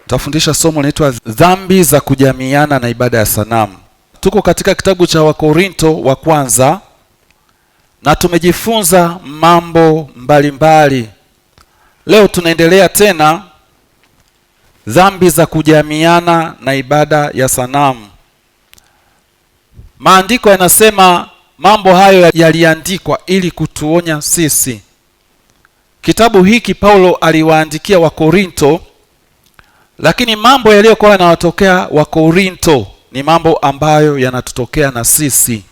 Tafundisha somo linaloitwa dhambi za kujamiana na ibada ya sanamu. Tuko katika kitabu cha Wakorinto wa kwanza na tumejifunza mambo mbalimbali. Leo tunaendelea tena dhambi za kujamiana na ibada ya sanamu. Maandiko yanasema mambo hayo yaliandikwa ili kutuonya sisi. Kitabu hiki Paulo aliwaandikia Wakorinto, lakini mambo yaliyokuwa yanawatokea Wakorinto ni mambo ambayo yanatutokea na sisi.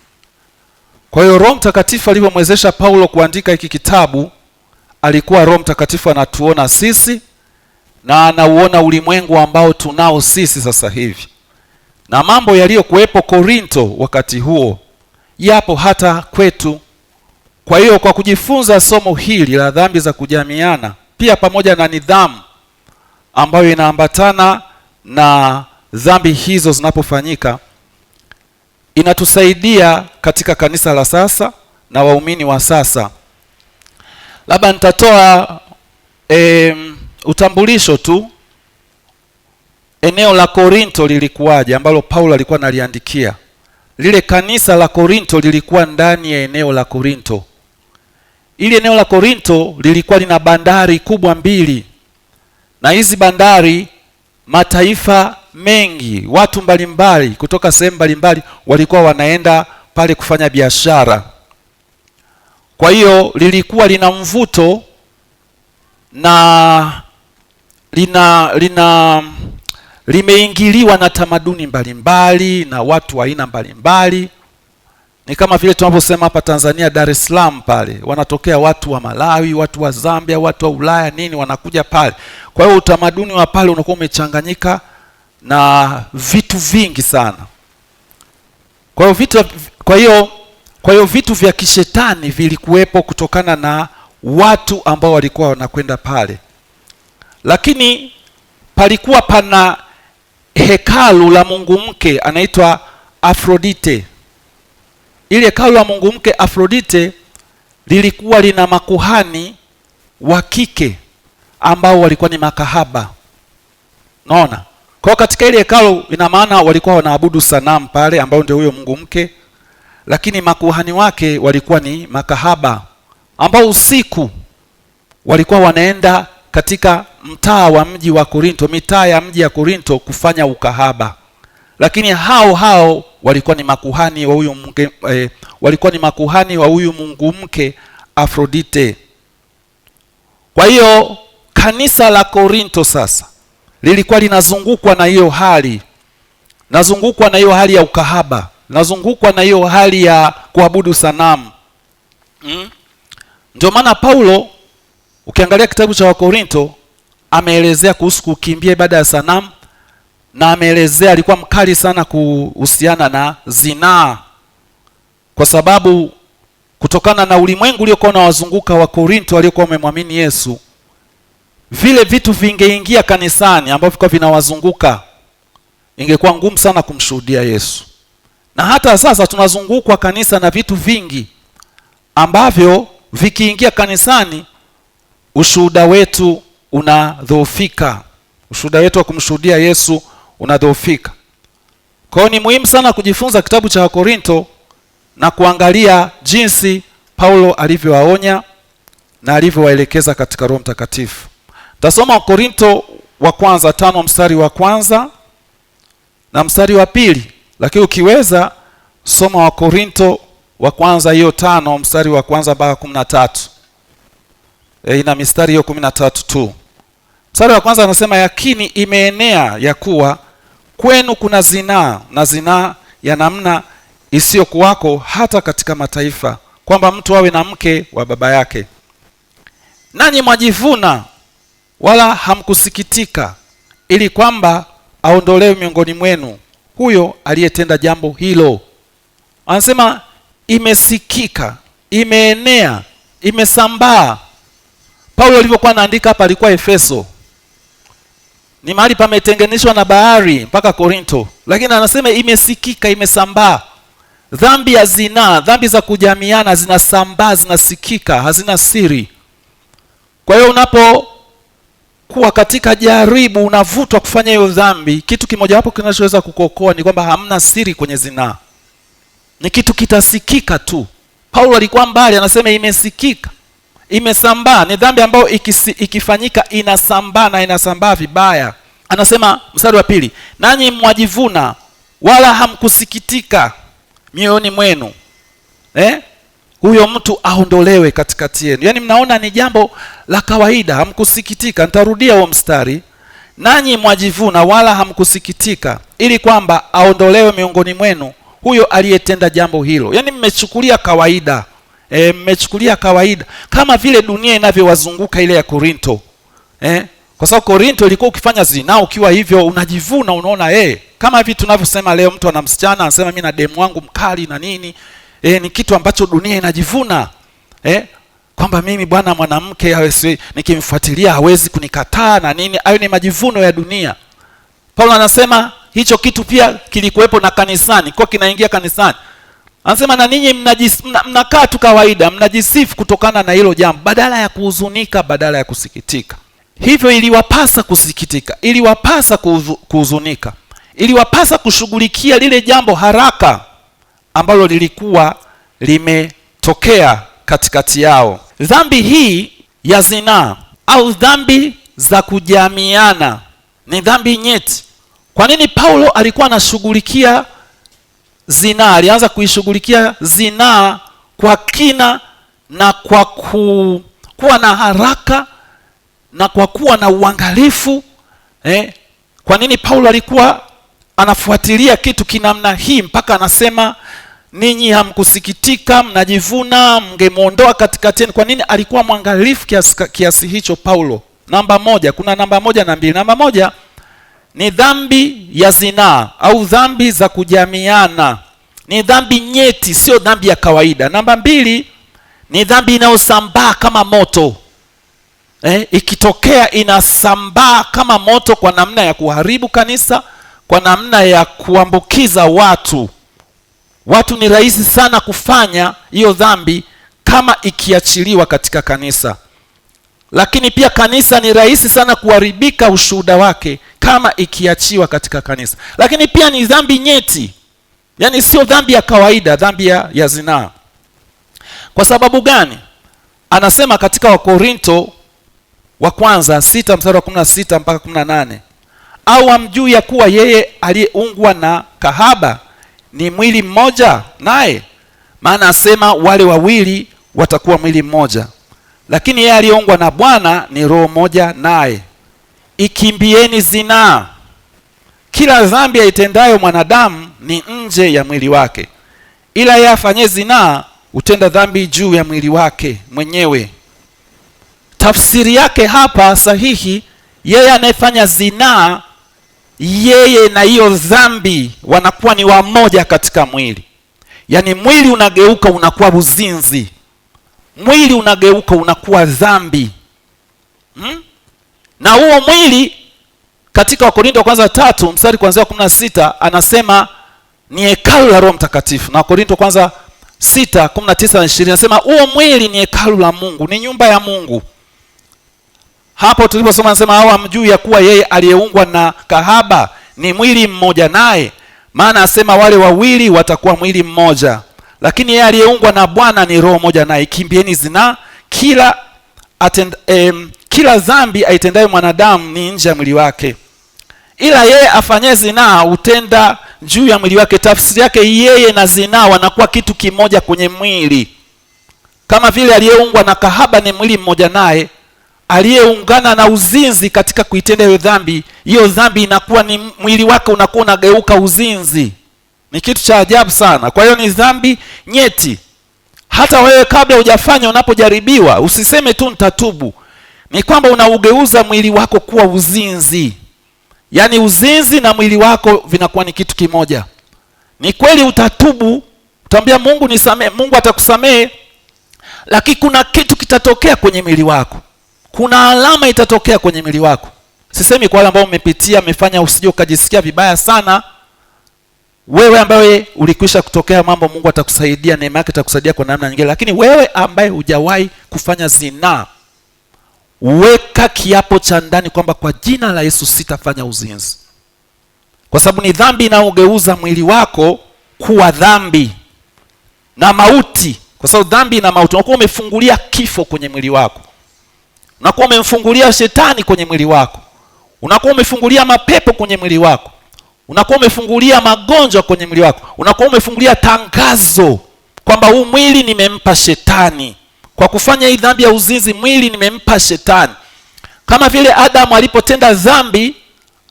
Kwa hiyo Roho Mtakatifu alipomwezesha Paulo kuandika hiki kitabu, alikuwa Roho Mtakatifu anatuona sisi na anauona ulimwengu ambao tunao sisi sasa hivi. Na mambo yaliyokuwepo Korinto wakati huo yapo hata kwetu. Kwa hiyo kwa kujifunza somo hili la dhambi za kujamiana, pia pamoja na nidhamu ambayo inaambatana na dhambi hizo zinapofanyika, inatusaidia katika kanisa la sasa na waumini wa sasa. Labda nitatoa utambulisho tu. Eneo la Korinto lilikuwaje ambalo Paulo alikuwa analiandikia. Lile kanisa la Korinto lilikuwa ndani ya eneo la Korinto. Ili eneo la Korinto lilikuwa lina bandari kubwa mbili. Na hizi bandari, mataifa mengi, watu mbalimbali kutoka sehemu mbalimbali walikuwa wanaenda pale kufanya biashara. Kwa hiyo lilikuwa lina mvuto na limeingiliwa na tamaduni mbalimbali na watu wa aina mbalimbali. Ni kama vile tunaposema hapa Tanzania, Dar es Salaam pale wanatokea watu wa Malawi, watu wa Zambia, watu wa Ulaya nini, wanakuja pale. Kwa hiyo utamaduni wa pale unakuwa umechanganyika na vitu vingi sana. Kwa hiyo vitu vya kishetani vilikuwepo kutokana na watu ambao walikuwa wanakwenda pale. Lakini palikuwa pana hekalu la mungu mke anaitwa Afrodite. Ile hekalu la mungu mke Afrodite lilikuwa lina makuhani wa kike ambao walikuwa ni makahaba. Naona? Kwa katika ile hekalu ina maana walikuwa wanaabudu sanamu pale ambao ndio huyo mungu mke, lakini makuhani wake walikuwa ni makahaba ambao usiku walikuwa wanaenda katika mtaa wa mji wa Korinto, mitaa ya mji ya Korinto kufanya ukahaba. Lakini hao walikuwa ni makuhani wa huyu walikuwa ni makuhani wa huyu mungu mke Afrodite. Kwa hiyo kanisa la Korinto sasa lilikuwa linazungukwa na hiyo hali. Nazungukwa na hiyo hali ya ukahaba, nazungukwa na hiyo hali ya kuabudu sanamu. Ndio maana Paulo ukiangalia kitabu cha Wakorinto ameelezea kuhusu kukimbia ibada ya sanamu, na ameelezea alikuwa mkali sana kuhusiana na zinaa, kwa sababu kutokana na ulimwengu uliokuwa unawazunguka Wakorinto waliokuwa wamemwamini Yesu, vile vitu vingeingia kanisani ambavyo vilikuwa vinawazunguka, ingekuwa ngumu sana kumshuhudia Yesu. Na hata sasa tunazungukwa kanisa na vitu vingi ambavyo vikiingia kanisani ushuhuda wetu unadhoofika. Ushuhuda wetu wa kumshuhudia Yesu unadhoofika. Kwa hiyo ni muhimu sana kujifunza kitabu cha Wakorinto na kuangalia jinsi Paulo alivyowaonya na alivyowaelekeza katika Roho Mtakatifu. Tasoma Wakorinto wa kwanza 5 mstari wa kwanza na mstari wa pili. Lakini ukiweza soma Wakorinto wa kwanza hiyo 5 mstari wa kwanza mpaka 13. Ina mistari hiyo 13 tu. Mstari wa kwanza anasema, yakini imeenea ya kuwa kwenu kuna zinaa, na zinaa ya namna isiyokuwako hata katika mataifa, kwamba mtu awe na mke wa baba yake. Nanyi mwajivuna wala hamkusikitika, ili kwamba aondolewe miongoni mwenu huyo aliyetenda jambo hilo. Anasema imesikika, imeenea, imesambaa. Paulo alivyokuwa anaandika hapa alikuwa Efeso. Ni mahali pametenganishwa na bahari mpaka Korinto. Lakini anasema imesikika, imesambaa. Dhambi ya zinaa, dhambi za kujamiana zinasambaa, zinasikika, hazina siri. Kwa hiyo kuwa katika jaribu, unavutwa kufanya hiyo dhambi, kitu kimojawapo kinachoweza kukuokoa ni kwamba hamna siri kwenye zinaa. Ni kitu kitasikika tu. Paulo alikuwa mbali, anasema imesikika, imesambaa. Ni dhambi ambayo ikifanyika inasambaa, na inasambaa vibaya. Anasema mstari wa 2, nanyi mwajivuna wala hamkusikitika mioyoni mwenu, huyo mtu aondolewe katikati yenu. Yaani mnaona ni jambo la kawaida, hamkusikitika. Nitarudia huo mstari, nanyi mwajivuna wala hamkusikitika, ili kwamba aondolewe miongoni mwenu huyo aliyetenda jambo hilo. Yaani mmechukulia kawaida, mmechukulia kawaida, kama vile dunia inavyowazunguka ile ya Korinto. Kwa sababu Korinto ilikuwa ukifanya zinaa ukiwa hivyo unajivuna, unaona kama hivi tunavyosema leo, mtu ana msichana anasema mimi na demu wangu mkali na nini. Ni kitu ambacho dunia inajivuna, kwamba mimi bwana mwanamke hawezi, nikimfuatilia hawezi kunikataa na nini. Hayo ni majivuno ya dunia. Paulo anasema hicho kitu pia kilikuwepo na kanisani, kwa kinaingia kanisani. Anasema na ninyi mnakaa tu kawaida, mnajisifu kutokana na hilo jambo, badala ya kuhuzunika, badala ya kusikitika. Hivyo iliwapasa kusikitika, iliwapasa kuhuzunika, iliwapasa kushughulikia lile jambo haraka ambalo lilikuwa limetokea katikati yao. Dhambi hii ya zinaa au dhambi za kujamiana ni dhambi nyeti. Kwa nini Paulo alikuwa anashughulikia zinaa? Alianza kuishughulikia zinaa kwa kina na kwa kuwa na haraka na kwa kuwa na uangalifu. Kwa nini Paulo alikuwa anafuatilia kitu kinamna hii mpaka anasema ninyi hamkusikitika, mnajivuna, mngemuondoa katikati yenu? Kwa nini alikuwa mwangalifu kiasi hicho Paulo? Namba moja, kuna namba moja na mbili. Namba moja ni dhambi ya zinaa au dhambi za kujamiana. Ni dhambi nyeti, sio dhambi ya kawaida. Namba mbili ni dhambi inayosambaa kama moto. Ikitokea inasambaa kama moto kwa namna ya kuharibu kanisa, kwa namna ya kuambukiza watu. Watu ni rahisi sana kufanya hiyo dhambi kama ikiachiliwa katika kanisa. Lakini pia kanisa ni rahisi sana kuharibika ushuhuda wake kama ikiachiwa katika kanisa. Lakini pia ni dhambi nyeti. Yaani sio dhambi ya kawaida, dhambi ya zinaa. Kwa sababu gani? Anasema katika Wakorinto wa kwanza 6 mstari wa 16 mpaka 18, au hamjui ya kuwa yeye aliyeungwa na kahaba ni mwili mmoja naye? Maana asema wale wawili watakuwa mwili mmoja. Lakini yeye aliyeungwa na Bwana ni roho moja naye. Ikimbieni zinaa. Kila dhambi aitendayo mwanadamu ni nje ya mwili wake, ila yeye afanye zinaa utenda dhambi juu ya mwili wake mwenyewe. Tafsiri yake hapa sahihi, yeye anayefanya zinaa, yeye na hiyo dhambi wanakuwa ni wamoja katika mwili. Yaani mwili unageuka unakuwa uzinzi, mwili unageuka unakuwa dhambi. Na huo mwili katika Wakorintho wa kwanza 3 mstari kuanzia 16 anasema ni hekalu la Roho Mtakatifu. Na Wakorintho kwanza 6:19 na 20 anasema huo mwili ni hekalu la Mungu, ni nyumba ya Mungu. Hapo tuliposoma anasema hao hamjui ya kuwa yeye aliyeungwa na kahaba ni mwili mmoja naye? Maana asema wale wawili watakuwa mwili mmoja. Lakini yeye aliyeungwa na Bwana ni roho moja naye. Kimbieni zinaa. Kila dhambi aitendayo mwanadamu ni nje ya mwili wake, ila yeye afanye zinaa utenda juu ya mwili wake. Tafsiri yake yeye na zinaa wanakuwa kitu kimoja kwenye mwili. Kama vile aliyeungwa na kahaba ni mwili mmoja naye, aliyeungana na uzinzi katika kuitenda hiyo dhambi inakuwa ni mwili wake unakuwa unageuka uzinzi. Ni kitu cha ajabu sana. Kwa hiyo ni dhambi nyeti. Hata wewe kabla hujafanya, unapojaribiwa, usiseme tu nitatubu. Ni kwamba unaugeuza mwili wako kuwa uzinzi. Yaani uzinzi na mwili wako vinakuwa ni kitu kimoja. Ni kweli utatubu, utamwambia Mungu nisamehe, Mungu atakusamehe, lakini kuna kitu kitatokea kwenye mwili wako. Kuna alama itatokea kwenye mwili wako. Sisemi kwa wale ambao umepitia, umefanya usije ukajisikia vibaya sana. Wewe ambaye ulikwisha kutokea mambo, Mungu atakusaidia, neema yake itakusaidia kwa namna nyingine. Lakini wewe ambaye hujawahi kufanya zinaa, weka kiapo cha ndani kwamba kwa jina la Yesu sitafanya uzinzi, kwa sababu ni dhambi inaogeuza mwili wako kuwa dhambi na mauti, kwa sababu dhambi na mauti. Unakuwa umefungulia kifo kwenye mwili wako, unakuwa umemfungulia shetani kwenye mwili wako, unakuwa umefungulia mapepo kwenye mwili wako, unakuwa umefungulia magonjwa kwenye mwili wako, unakuwa umefungulia tangazo kwamba huu mwili nimempa shetani. Kwa kufanya hii dhambi ya uzinzi, mwili nimempa shetani. Kama vile Adamu alipotenda dhambi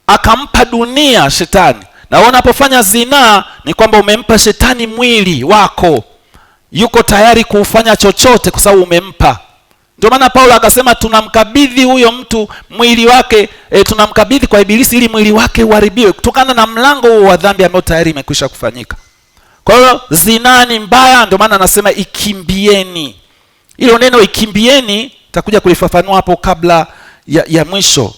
akampa dunia shetani, na unapofanya zinaa ni kwamba umempa shetani mwili wako, yuko tayari kufanya chochote kwa sababu umempa. Ndio maana Paulo akasema tunamkabidhi huyo mtu mwili wake, tunamkabidhi kwa ibilisi ili mwili wake uharibiwe kutokana na mlango huo wa dhambi ambao tayari imekwisha kufanyika. Kwa hiyo zinaa ni mbaya, ndio maana anasema ikimbieni. Hilo neno ikimbieni takuja kulifafanua hapo kabla ya mwisho.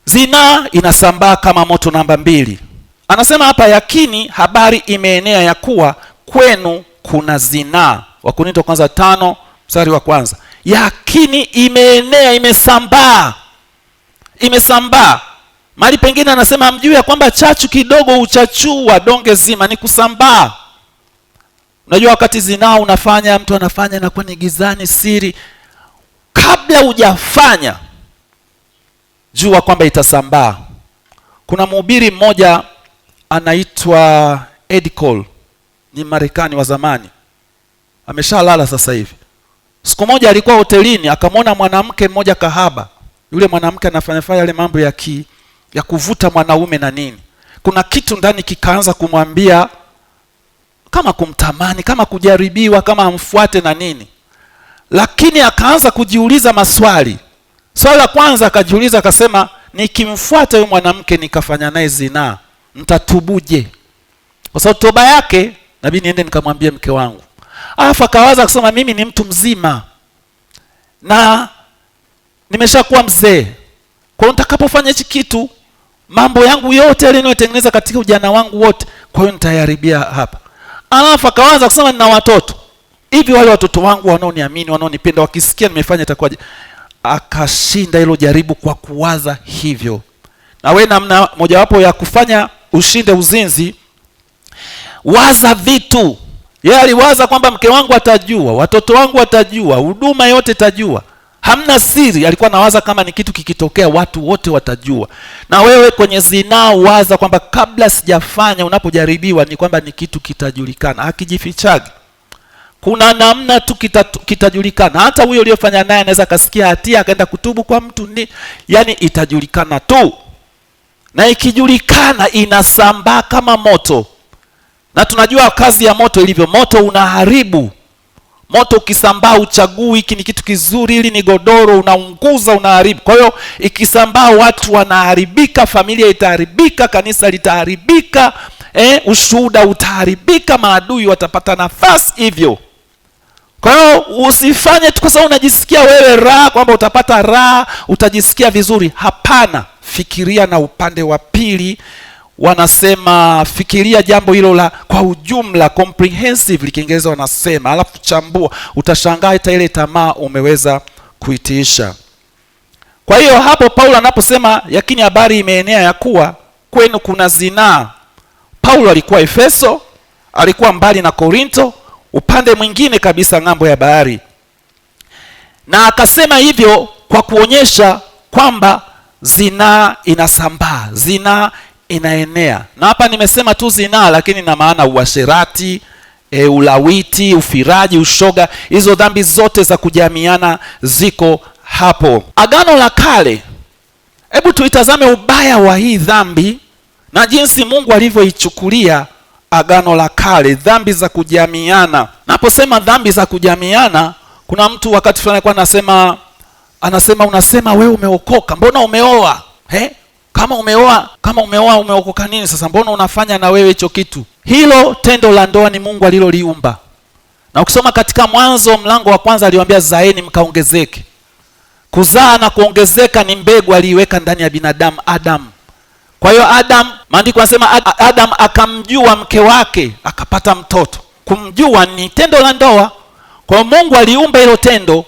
Zinaa inasambaa kama moto namba 2. Anasema hapa, yakini habari imeenea ya kuwa kwenu kuna zinaa. Wakorintho kwanza 5 mstari wa kwanza. Yakini imeenea, imesambaa. Mahali pengine anasema mjue ya kwamba chachu kidogo uchachua donge zima, ni kusambaa. Unajua wakati zinaa unafanya, mtu anafanya inakuwa ni gizani, siri. Kabla hujafanya jua kwamba itasambaa. Kuna mhubiri mmoja anaitwa Ed Cole, ni Marekani wa zamani, ameshalala sasa hivi. Siku moja alikuwa hotelini, akamwona mwanamke mmoja kahaba. Yule mwanamke anafanya yale mambo ya kuvuta mwanaume na nini. Kuna kitu ndani kikaanza kumwambia kama kumtamani, kama kujaribiwa, kama amfuate na nini. Lakini akaanza kujiuliza maswali. Swali la kwanza akajiuliza, akasema nikimfuata huyu mwanamke nikafanya naye zinaa, nitatubuje? Kwa sababu toba yake nabii niende nikamwambie mke wangu. Alafu akawaza kusema mimi ni mtu mzima na nimeshakuwa mzee, kwa hiyo nitakapofanya hichi kitu mambo yangu yote yale niliyotengeneza katika ujana wangu wote, kwa hiyo nitayaharibia hapa. Alafu akawaza kusema nina watoto hivi, wale watoto wangu wanaoniamini, wanaonipenda, wakisikia nimefanya itakuwaje? Akashinda hilo jaribu kwa kuwaza hivyo. Na wewe namna mojawapo ya kufanya ushinde uzinzi, waza vitu. Yeye aliwaza kwamba mke wangu atajua, watoto wangu watajua, huduma yote itajua. Hamna siri, alikuwa nawaza kama ni kitu kikitokea watu wote watajua. Na wewe kwenye zinaa waza kwamba kabla sijafanya, unapojaribiwa ni kwamba ni kitu kitajulikana, hakijifichagi. Kuna namna tu kitajulikana. Hata huyo uliyofanya naye anaweza kasikia hatia akaenda kutubu kwa mtu, yani itajulikana tu. Na ikijulikana inasambaa kama moto. Na tunajua kazi ya moto ilivyo. Moto unaharibu. Moto ukisambaa uchagui hiki ni kitu kizuri, hili ni godoro, unaunguza, unaharibu. Kwa hiyo ikisambaa watu wanaharibika, familia itaharibika, kanisa litaharibika, ushuhuda utaharibika, maadui watapata nafasi hivyo. Kwa hiyo usifanye tu kwa sababu unajisikia wewe raha kwamba utapata raha, utajisikia vizuri. Hapana, fikiria na upande wa pili. Wanasema fikiria jambo hilo la kwa ujumla, comprehensive Kiingereza wanasema, alafu chambua, utashangaa hata ile tamaa umeweza kuitiisha. Kwa hiyo hapo Paulo anaposema yakini habari imeenea ya kuwa kwenu kuna zinaa, Paulo alikuwa Efeso, alikuwa mbali na Korinto, upande mwingine kabisa ng'ambo ya bahari. Na akasema hivyo kwa kuonyesha kwamba zinaa inasambaa, zinaa inaenea. Na hapa nimesema tu zinaa, lakini na maana uasherati, ulawiti, ufiraji, ushoga, hizo dhambi zote za kujamiana ziko hapo. Agano la Kale, hebu tuitazame ubaya wa hii dhambi na jinsi Mungu alivyoichukulia Agano la Kale, dhambi za kujamiana. Naposema dhambi za kujamiana, kuna mtu wakati fulani kwa anasema unasema wewe umeokoka, mbona umeoa? Kama umeoa umeokoka nini sasa? Mbona unafanya na wewe hicho kitu? Hilo tendo la ndoa ni Mungu aliloliumba. Na ukisoma katika Mwanzo mlango wa kwanza aliwaambia zaeni mkaongezeke. Kuzaa na kuongezeka ni mbegu aliiweka ndani ya binadamu Adam. Kwa hiyo Adam, maandiko yanasema Adam akamjua mke wake akapata mtoto. Kumjua ni tendo la ndoa. Kwa hiyo Mungu aliumba hilo tendo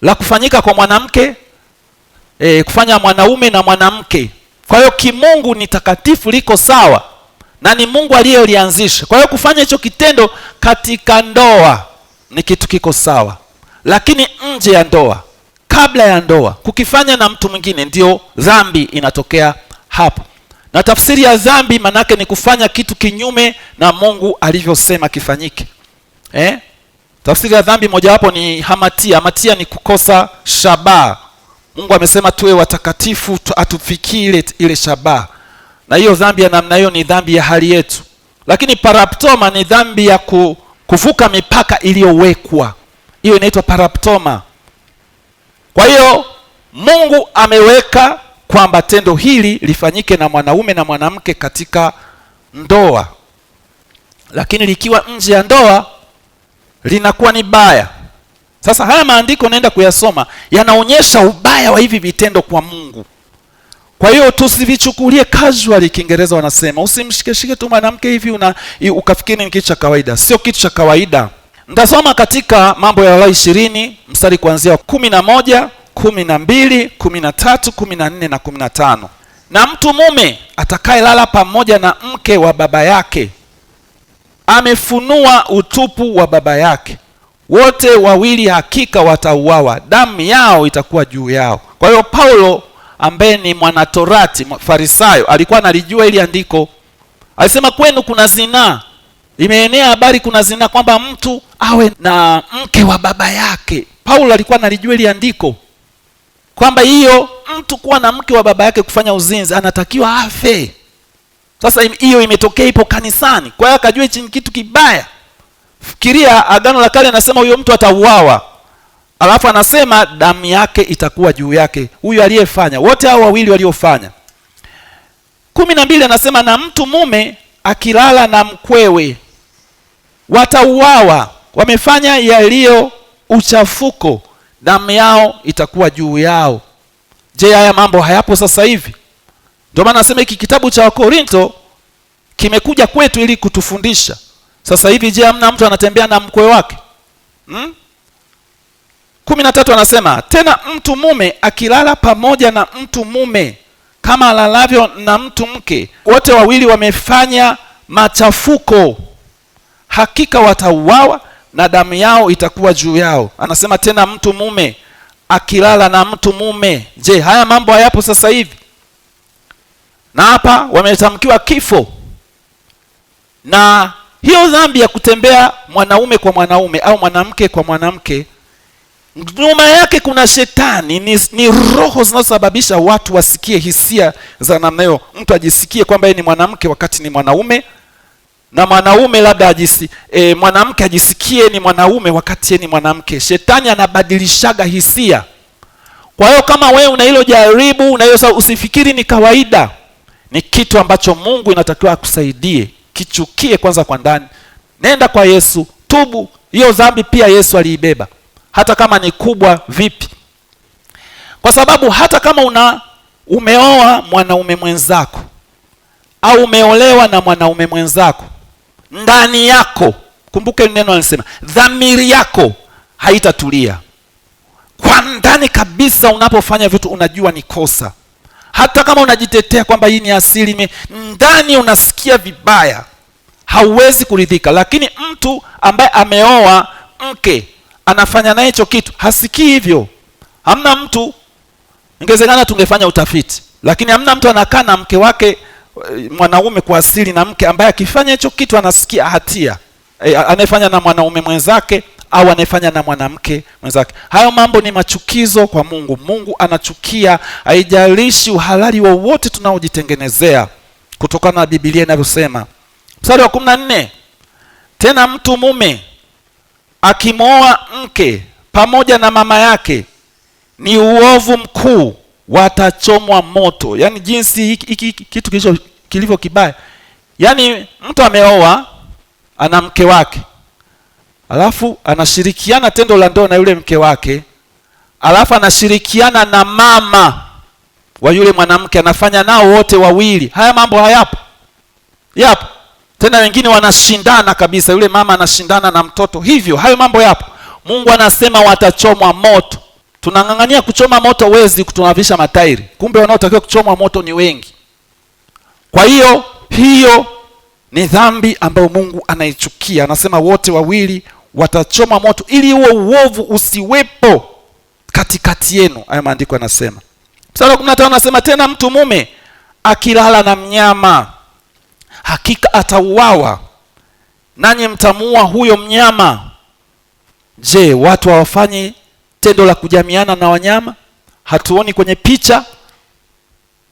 la kufanyika kwa mwanamke, kufanya mwanaume na mwanamke. Kwa hiyo kimungu ni takatifu, liko sawa na ni Mungu aliyelianzisha. Kwa hiyo kufanya hicho kitendo katika ndoa ni kitu kiko sawa, lakini nje ya ndoa, kabla ya ndoa, kukifanya na mtu mwingine, ndio dhambi inatokea hapo. Na tafsiri ya dhambi manake ni kufanya kitu kinyume na Mungu alivyosema kifanyike. Tafsiri ya dhambi mojawapo ni hamatia. Hamatia ni kukosa shabaha. Mungu amesema tuwe watakatifu, atufikie ile shabaha. Na hiyo dhambi ya namna hiyo ni dhambi ya hali yetu. Lakini paraptoma ni dhambi ya kuvuka mipaka iliyowekwa. Hiyo inaitwa paraptoma. Kwa hiyo Mungu ameweka kwamba tendo hili lifanyike na mwanaume na mwanamke katika ndoa. Lakini likiwa nje ya ndoa linakuwa ni baya. Sasa haya maandiko naenda kuyasoma yanaonyesha ubaya wa hivi vitendo kwa Mungu. Kwa hiyo tusivichukulie casual, Kiingereza wanasema. Usimshikeshike tu mwanamke hivi ukafikiri ni kitu cha kawaida. Sio kitu cha kawaida. Nitasoma katika Mambo ya Walawi 20 mstari kuanzia 11, 12, 13, 14 na 15. Na mtu mume atakayelala pamoja na mke wa baba yake amefunua utupu wa baba yake. Wote wawili hakika watauawa, damu yao itakuwa juu yao. Kwa hiyo Paulo ambaye ni mwanatorati, Farisayo, alikuwa analijua ili andiko. Alisema kwenu kuna zinaa. Imeenea habari kuna zinaa, kwamba mtu awe na mke wa baba yake. Paulo alikuwa analijua ili andiko, kwamba hiyo mtu kuwa na mke wa baba yake, kufanya uzinzi, anatakiwa afe. Sasa hiyo imetokea, ipo kanisani. Kwa hiyo akajua hichi ni kitu kibaya. Fikiria, Agano la Kale anasema huyo mtu atauawa, alafu anasema damu yake itakuwa juu yake, huyo aliyefanya. Wote hao wawili waliofanya. 12 anasema na mtu mume akilala na mkwewe watauawa, wamefanya yaliyo uchafuko, damu yao itakuwa juu yao. Je, haya mambo hayapo sasa hivi? Ndio maana nasema hiki kitabu cha Wakorinto kimekuja kwetu ili kutufundisha. Sasa hivi je, hamna mtu anatembea na mkwe wake? 13 anasema tena mtu mume akilala pamoja na mtu mume kama alalavyo na mtu mke, wote wawili wamefanya machafuko, hakika watauawa na damu yao itakuwa juu yao. Anasema tena mtu mume akilala na mtu mume. Je, haya mambo hayapo sasa hivi? Na hapa wametamkiwa kifo. Na hiyo dhambi ya kutembea mwanaume kwa mwanaume au mwanamke kwa mwanamke, nyuma yake kuna shetani, ni roho zinazosababisha watu wasikie hisia za namna hiyo. Mtu ajisikie kwamba yeye ni mwanamke wakati ni mwanaume, na mwanaume labda mwanamke ajisikie ni mwanaume wakati yeye ni mwanamke. Shetani anabadilishaga hisia. Kwa hiyo kama wewe una hilo jaribu, usifikiri ni kawaida. Ni kitu ambacho Mungu inatakiwa akusaidie. Kichukie kwanza kwa ndani. Nenda kwa Yesu, tubu. Hiyo dhambi pia Yesu aliibeba, hata kama ni kubwa vipi. Kwa sababu hata kama umeoa mwanaume mwenzako au umeolewa na mwanaume mwenzako, ndani yako, kumbuke neno alisema, dhamiri yako haitatulia. Kwa ndani kabisa unapofanya vitu unajua ni kosa. Hata kama unajitetea kwamba hii ni asili, ndani unasikia vibaya, hauwezi kuridhika. Lakini mtu ambaye ameoa mke anafanya naye hicho kitu, hasikii hivyo. Hamna mtu, ingewezekana tungefanya utafiti, lakini hamna mtu anakaa na mke wake mwanaume kwa asili na mke ambaye akifanya hicho kitu anasikia hatia, anayefanya na mwanaume mwenzake au anayefanya na mwanamke mwenzake. Hayo mambo ni machukizo kwa Mungu. Mungu anachukia, haijalishi uhalali wowote tunaojitengenezea, kutokana na Biblia inavyosema. Mstari wa 14, tena mtu mume akimwoa mke pamoja na mama yake ni uovu mkuu, watachomwa moto. Yaani jinsi hiki kitu kilivyo kibaya. Yaani mtu ameoa, ana mke wake, alafu anashirikiana tendo la ndoa na yule mke wake, alafu anashirikiana na mama wa yule mwanamke, anafanya nao wote wawili. Haya mambo hayapo? Yapo. Tena wengine wanashindana kabisa, yule mama anashindana na mtoto. Hivyo hayo mambo yapo. Mungu anasema watachomwa moto. tunang'ang'ania kuchoma moto wezi kutunavisha matairi, kumbe wanaotakiwa kuchomwa moto ni wengi. Kwa hiyo ni dhambi ambayo Mungu anaichukia. Anasema wote wawili watachoma moto ili huo uovu usiwepo katikati yenu. Haya maandiko yanasema. Mstari wa 15 anasema tena, mtu mume akilala na mnyama hakika atauawa, nanyi mtamuua huyo mnyama. Je, watu hawafanye tendo la kujamiana na wanyama? Hatuoni kwenye picha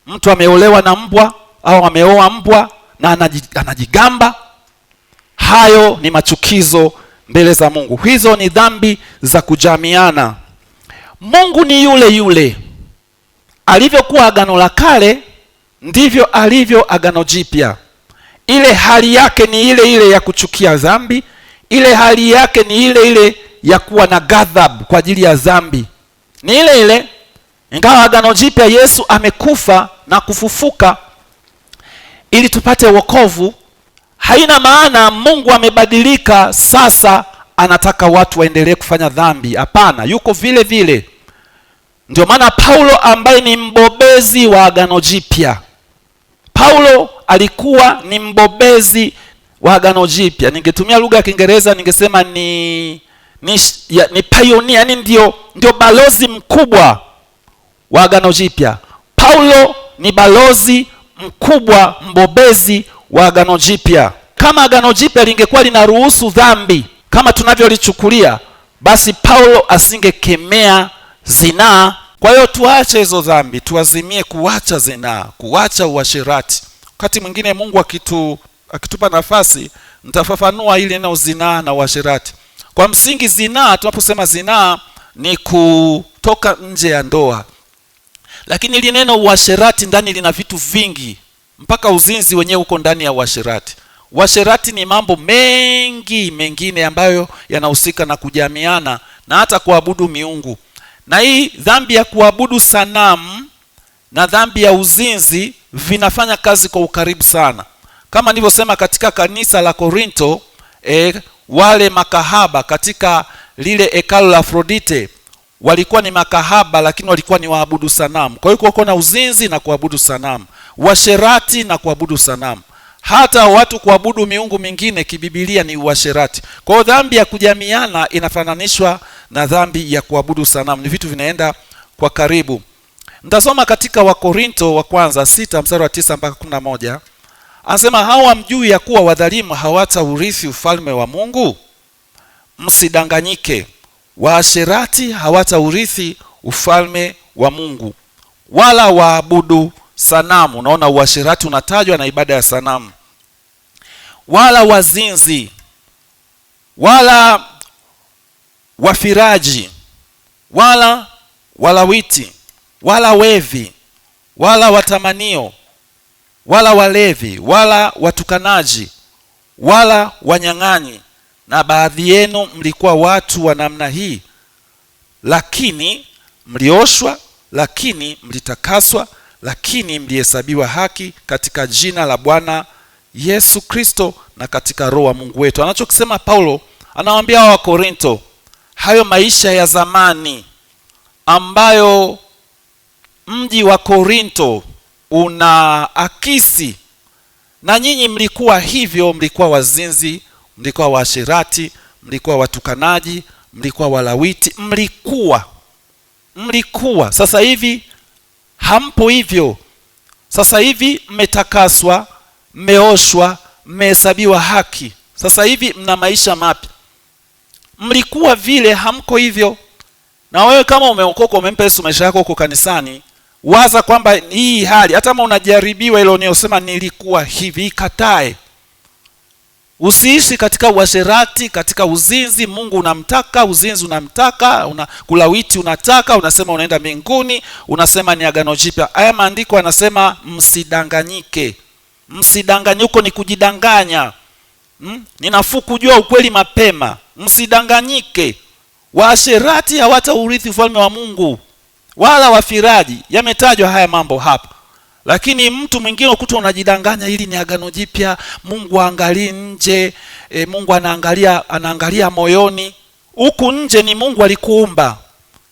mtu ameolewa na mbwa au ameoa mbwa na anajigamba? Hayo ni machukizo mbele za Mungu. Hizo ni dhambi za kujamiana. Mungu ni yule yule. Alivyokuwa Agano la Kale ndivyo alivyo Agano Jipya. Ile hali yake ni ile ile ya kuchukia dhambi, ile hali yake ni ile ile ya kuwa na ghadhabu kwa ajili ya dhambi. Ni ile ile. Ingawa Agano Jipya Yesu amekufa na kufufuka ili tupate wokovu, haina maana Mungu amebadilika sasa anataka watu waendelee kufanya dhambi. Hapana, yuko vile vile. Ndio maana Paulo ambaye ni mbobezi wa Agano Jipya, Paulo alikuwa ni mbobezi wa Agano Jipya. Ningetumia lugha ya Kiingereza ningesema ni pioneer, yani ndio balozi mkubwa wa Agano Jipya. Paulo ni balozi mkubwa, mbobezi wa Agano Jipya. Kama Agano Jipya lingekuwa linaruhusu dhambi kama tunavyolichukulia, basi Paulo asingekemea zinaa. Kwa hiyo tuache hizo dhambi, tuazimie kuacha zinaa, kuacha uasherati. Wakati mwingine Mungu akitupa nafasi nitafafanua ile neno zinaa na uasherati. Kwa msingi zinaa, tunaposema zinaa ni kutoka nje ya ndoa. Lakini ile neno uasherati ndani lina vitu vingi, mpaka uzinzi wenyewe uko ndani ya uasherati. Uasherati ni mambo mengi mengine ambayo yanahusika na kujamiana na hata kuabudu miungu. Na hii dhambi ya kuabudu sanamu na dhambi ya uzinzi vinafanya kazi kwa ukaribu sana. Kama nilivyosema katika kanisa la Korinto, wale makahaba katika lile hekalu la Afrodite walikuwa ni makahaba, lakini walikuwa ni waabudu sanamu. Kwa hiyo kulikuwa na uzinzi na kuabudu sanamu, uasherati na kuabudu sanamu. Hata watu kuabudu miungu mingine kibibilia ni uasherati. Kwa hiyo dhambi ya kujamiana inafananishwa na dhambi ya kuabudu sanamu. Ni vitu vinaenda kwa karibu. Nitasoma katika Wakorinto wa kwanza 6 mstari wa 9 mpaka 11. Anasema, hao hamjui ya kuwa wadhalimu hawataurithi ufalme wa Mungu? Msidanganyike. Waasherati hawataurithi ufalme wa Mungu, wala waabudu sanamu. Unaona uasherati unatajwa na ibada ya sanamu. Wala wazinzi, wala wafiraji, wala walawiti, wala wevi, wala watamanio, wala walevi, wala watukanaji, wala wanyang'anyi. Na baadhi yenu mlikuwa watu wa namna hii, lakini mlioshwa, lakini mlitakaswa, lakini mlihesabiwa haki katika jina la Bwana Yesu Kristo na katika Roho wa Mungu wetu. Anachokisema Paulo, anawaambia wa Korinto hayo maisha ya zamani ambayo mji wa Korinto una akisi, na nyinyi mlikuwa hivyo. Mlikuwa wazinzi, mlikuwa waasherati, mlikuwa watukanaji, mlikuwa walawiti, mlikuwa. Sasa hivi hampo hivyo. Sasa hivi mmetakaswa, mmeoshwa, mmehesabiwa haki. Sasa hivi mna maisha mapya. Mlikuwa vile, hamko hivyo. Na wewe kama umeokoka, umempa Yesu maisha yako huko kanisani, waza kwamba hii hali, hata kama unajaribiwa ile unayosema nilikuwa hivi, ikatae. Usiishi katika uasherati, katika uzinzi. Mungu unamtaka, uzinzi unamtaka, kulawiti unataka, unasema unaenda mbinguni, unasema ni Agano Jipya. Haya maandiko yanasema msidanganyike. Msidanganyuko ni kujidanganya. Ninafuu kujua ukweli mapema. Msidanganyike. Waasherati hawataurithi ufalme wa Mungu, wala wafiraji. Yametajwa haya mambo hapa. Lakini mtu mwingine ukuta unajidanganya, hili ni Agano Jipya, Mungu angalie nje, Mungu anaangalia moyoni. Huku nje ni Mungu alikuumba.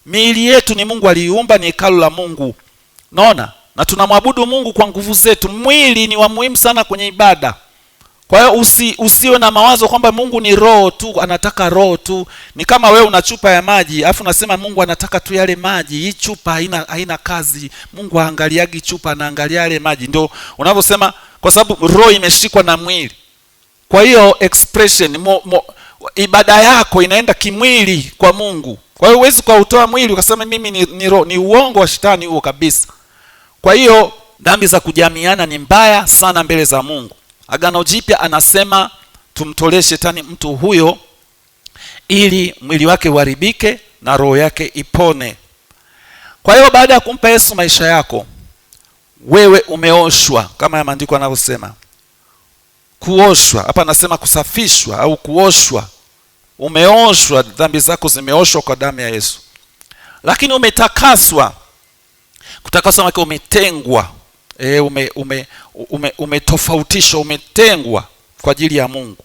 Miili yetu ni Mungu aliiumba, ni hekalu la Mungu. Naona? Na tunamwabudu Mungu kwa nguvu zetu. Mwili ni wa muhimu sana kwenye ibada. Kwa hiyo usiwe na mawazo kwamba Mungu ni roho tu, anataka roho tu. Ni kama wewe una chupa ya maji, afu unasema Mungu anataka tu yale maji. Hii chupa haina kazi. Mungu haangaliagi chupa, anaangalia yale maji. Ndio unavyosema, kwa sababu roho imeshikwa na mwili. Kwa hiyo expression ibada yako inaenda kimwili kwa Mungu. Kwa hiyo huwezi kuutoa mwili ukasema mimi ni roho. Ni uongo wa shetani huo kabisa. Kwa hiyo dhambi za kujamiana ni mbaya sana mbele za Mungu. Agano Jipya anasema tumtolee shetani mtu huyo ili mwili wake uharibike na roho yake ipone. Kwa hiyo baada ya kumpa Yesu maisha yako, wewe umeoshwa kama ya maandiko yanavyosema. Kuoshwa, hapa anasema kusafishwa au kuoshwa. Umeoshwa, dhambi zako zimeoshwa kwa damu ya Yesu. Lakini umetakaswa. Kutakaswa maana umetengwa. Umetofautishwa, umetengwa kwa ajili ya Mungu.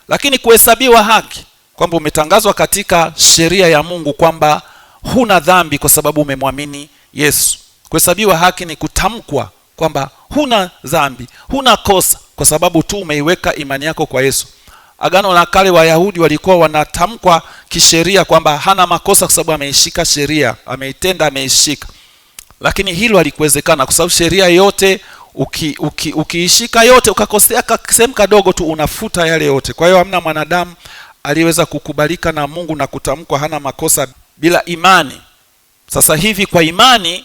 Lakini kuhesabiwa haki, kwamba umetangazwa katika sheria ya Mungu kwamba huna dhambi kwa sababu umemwamini Yesu. Kuhesabiwa haki ni kutamkwa kwamba huna dhambi, huna kosa kwa sababu tu umeiweka imani yako kwa Yesu. Agano la Kale Wayahudi walikuwa wanatamkwa kisheria kwamba hana makosa kwa sababu ameishika sheria, ameitenda, ameishika. Lakini hilo halikuwezekana kwa sababu sheria yote ukiishika yote ukakosea sehemu kadogo tu unafuta yale yote. Kwa hiyo hamna mwanadamu aliweza kukubalika na Mungu na kutamkwa hana makosa bila imani. Sasa hivi kwa imani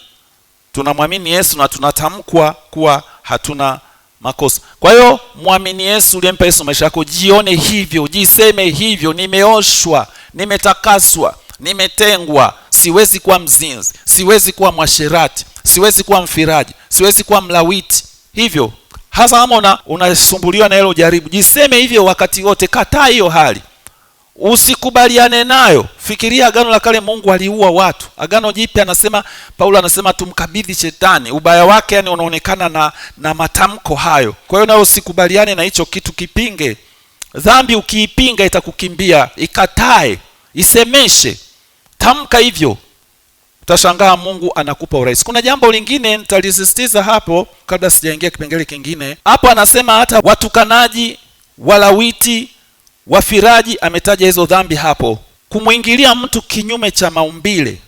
tunamwamini Yesu na tunatamkwa kuwa hatuna makosa. Kwa hiyo muamini Yesu, uliyempa Yesu maisha yako, jione hivyo, jiseme hivyo, nimeoshwa, nimetakaswa, nimetengwa, siwezi kuwa mzinzi, siwezi kuwa mwasherati, siwezi kuwa mfiraji, siwezi kuwa mlawiti. Hivyo hasa kama unasumbuliwa na hilo jaribu, jiseme hivyo wakati wote, kataa hiyo hali. Usikubaliane nayo. Fikiria Agano la Kale Mungu aliua watu. Agano Jipya anasema, Paulo anasema tumkabidhi shetani. Ubaya wake yani unaonekana na matamko hayo. Kwa hiyo na usikubaliane na hicho kitu, kipinge. Dhambi ukiipinga itakukimbia, ikatae, isemeshe. Tamka hivyo. Utashangaa Mungu anakupa urahisi. Kuna jambo lingine nitalisisitiza hapo kabla sijaingia kipengele kingine. Hapo anasema hata watukanaji, walawiti, wafiraji, ametaja hizo dhambi hapo. Kumuingilia mtu kinyume cha maumbile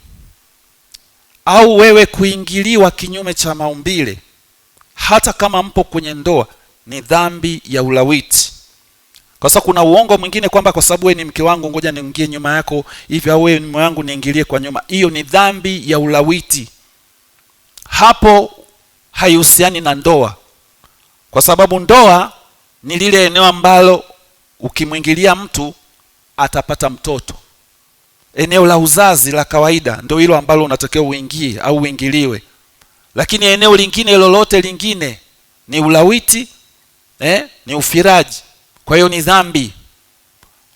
au wewe kuingiliwa kinyume cha maumbile, hata kama mpo kwenye ndoa, ni dhambi ya ulawiti. Kwa sababu kuna uongo mwingine kwamba kwa sababu wewe ni mke wangu ngoja niingie nyuma yako hivi, au wewe ni mume wangu niingilie kwa nyuma. Hiyo ni dhambi ya ulawiti. Hapo haihusiani na ndoa, kwa sababu ndoa ni lile eneo ambalo ukimwingilia mtu atapata mtoto. Eneo la uzazi la kawaida ndio hilo ambalo unatakiwa uingie au uingiliwe. Lakini eneo lingine lolote lingine ni ulawiti, ni ufiraji. Kwa hiyo ni dhambi.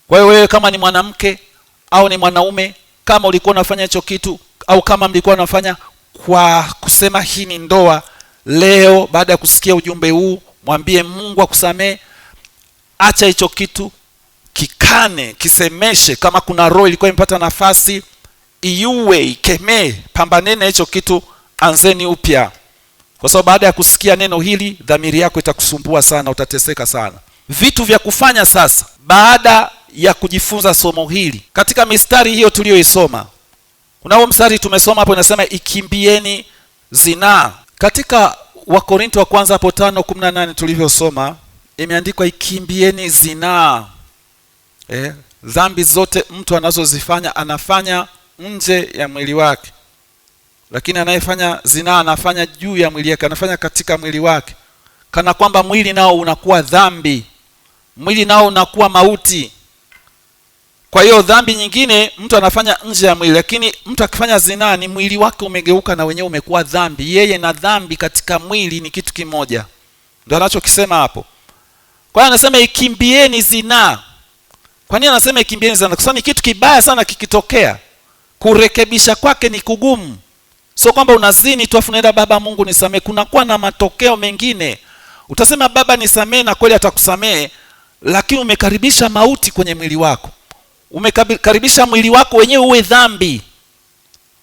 Kwa hiyo wewe kama ni mwanamke au ni mwanaume, kama ulikuwa unafanya hicho kitu au kama mlikuwa unafanya kwa kusema hii ni ndoa, leo baada ya kusikia ujumbe huu mwambie Mungu akusamee. Acha hicho kitu, kikane, kisemeshe. Kama kuna roho ilikuwa imepata nafasi, iue, ikemee, pambanene hicho kitu, anzeni upya. Kwa sababu baada ya kusikia neno hili, dhamiri yako itakusumbua sana, utateseka sana. Vitu vya kufanya sasa baada ya kujifunza somo hili, katika mistari hiyo tuliyoisoma, kuna huo mstari tumesoma hapo inasema ikimbieni zinaa. Katika Wakorintho wa kwanza hapo 5:18 tulivyosoma, imeandikwa ikimbieni zinaa. Dhambi zote mtu anazozifanya anafanya nje ya mwili wake, lakini anayefanya zinaa anafanya juu ya mwili wake, anafanya katika mwili wake, kana kwamba mwili nao unakuwa dhambi, mwili nao unakuwa mauti. Kwa hiyo dhambi nyingine mtu anafanya nje ya mwili, lakini mtu akifanya zinaa ni mwili wake umegeuka na wenyewe umekuwa dhambi. Yeye na dhambi katika mwili ni kitu kimoja. Ndio anachokisema hapo. Kwa hiyo anasema ikimbieni zinaa. Kwa nini anasema ikimbieni zinaa? Kwa sababu ni kitu kibaya sana kikitokea, kurekebisha kwake ni kugumu. Sio kwamba unazini tu afu naenda baba Mungu nisamee. Kunakuwa na matokeo mengine. Utasema baba nisamee na kweli atakusamee, lakini umekaribisha mauti kwenye mwili wako. Umekaribisha mwili wako wenyewe uwe dhambi.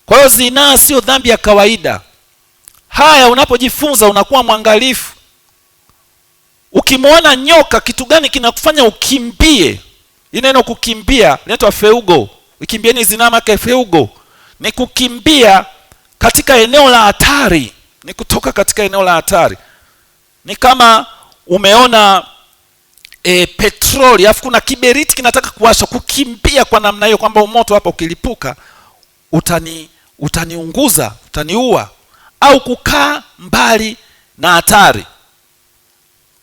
Kwa hiyo zinaa sio dhambi ya kawaida. Haya, unapojifunza unakuwa mwangalifu. Ukimwona nyoka, kitu gani kinakufanya ukimbie? Neno kukimbia inaitwa feugo. Ukimbieni zinaa make feugo. Ni kukimbia katika eneo la hatari, ni kutoka katika eneo la hatari. Ni kama umeona petroli afu kuna kiberiti kinataka kuwasha, kukimbia kwa namna hiyo kwamba moto hapa ukilipuka utaniunguza, utaniua. Au kukaa mbali na hatari,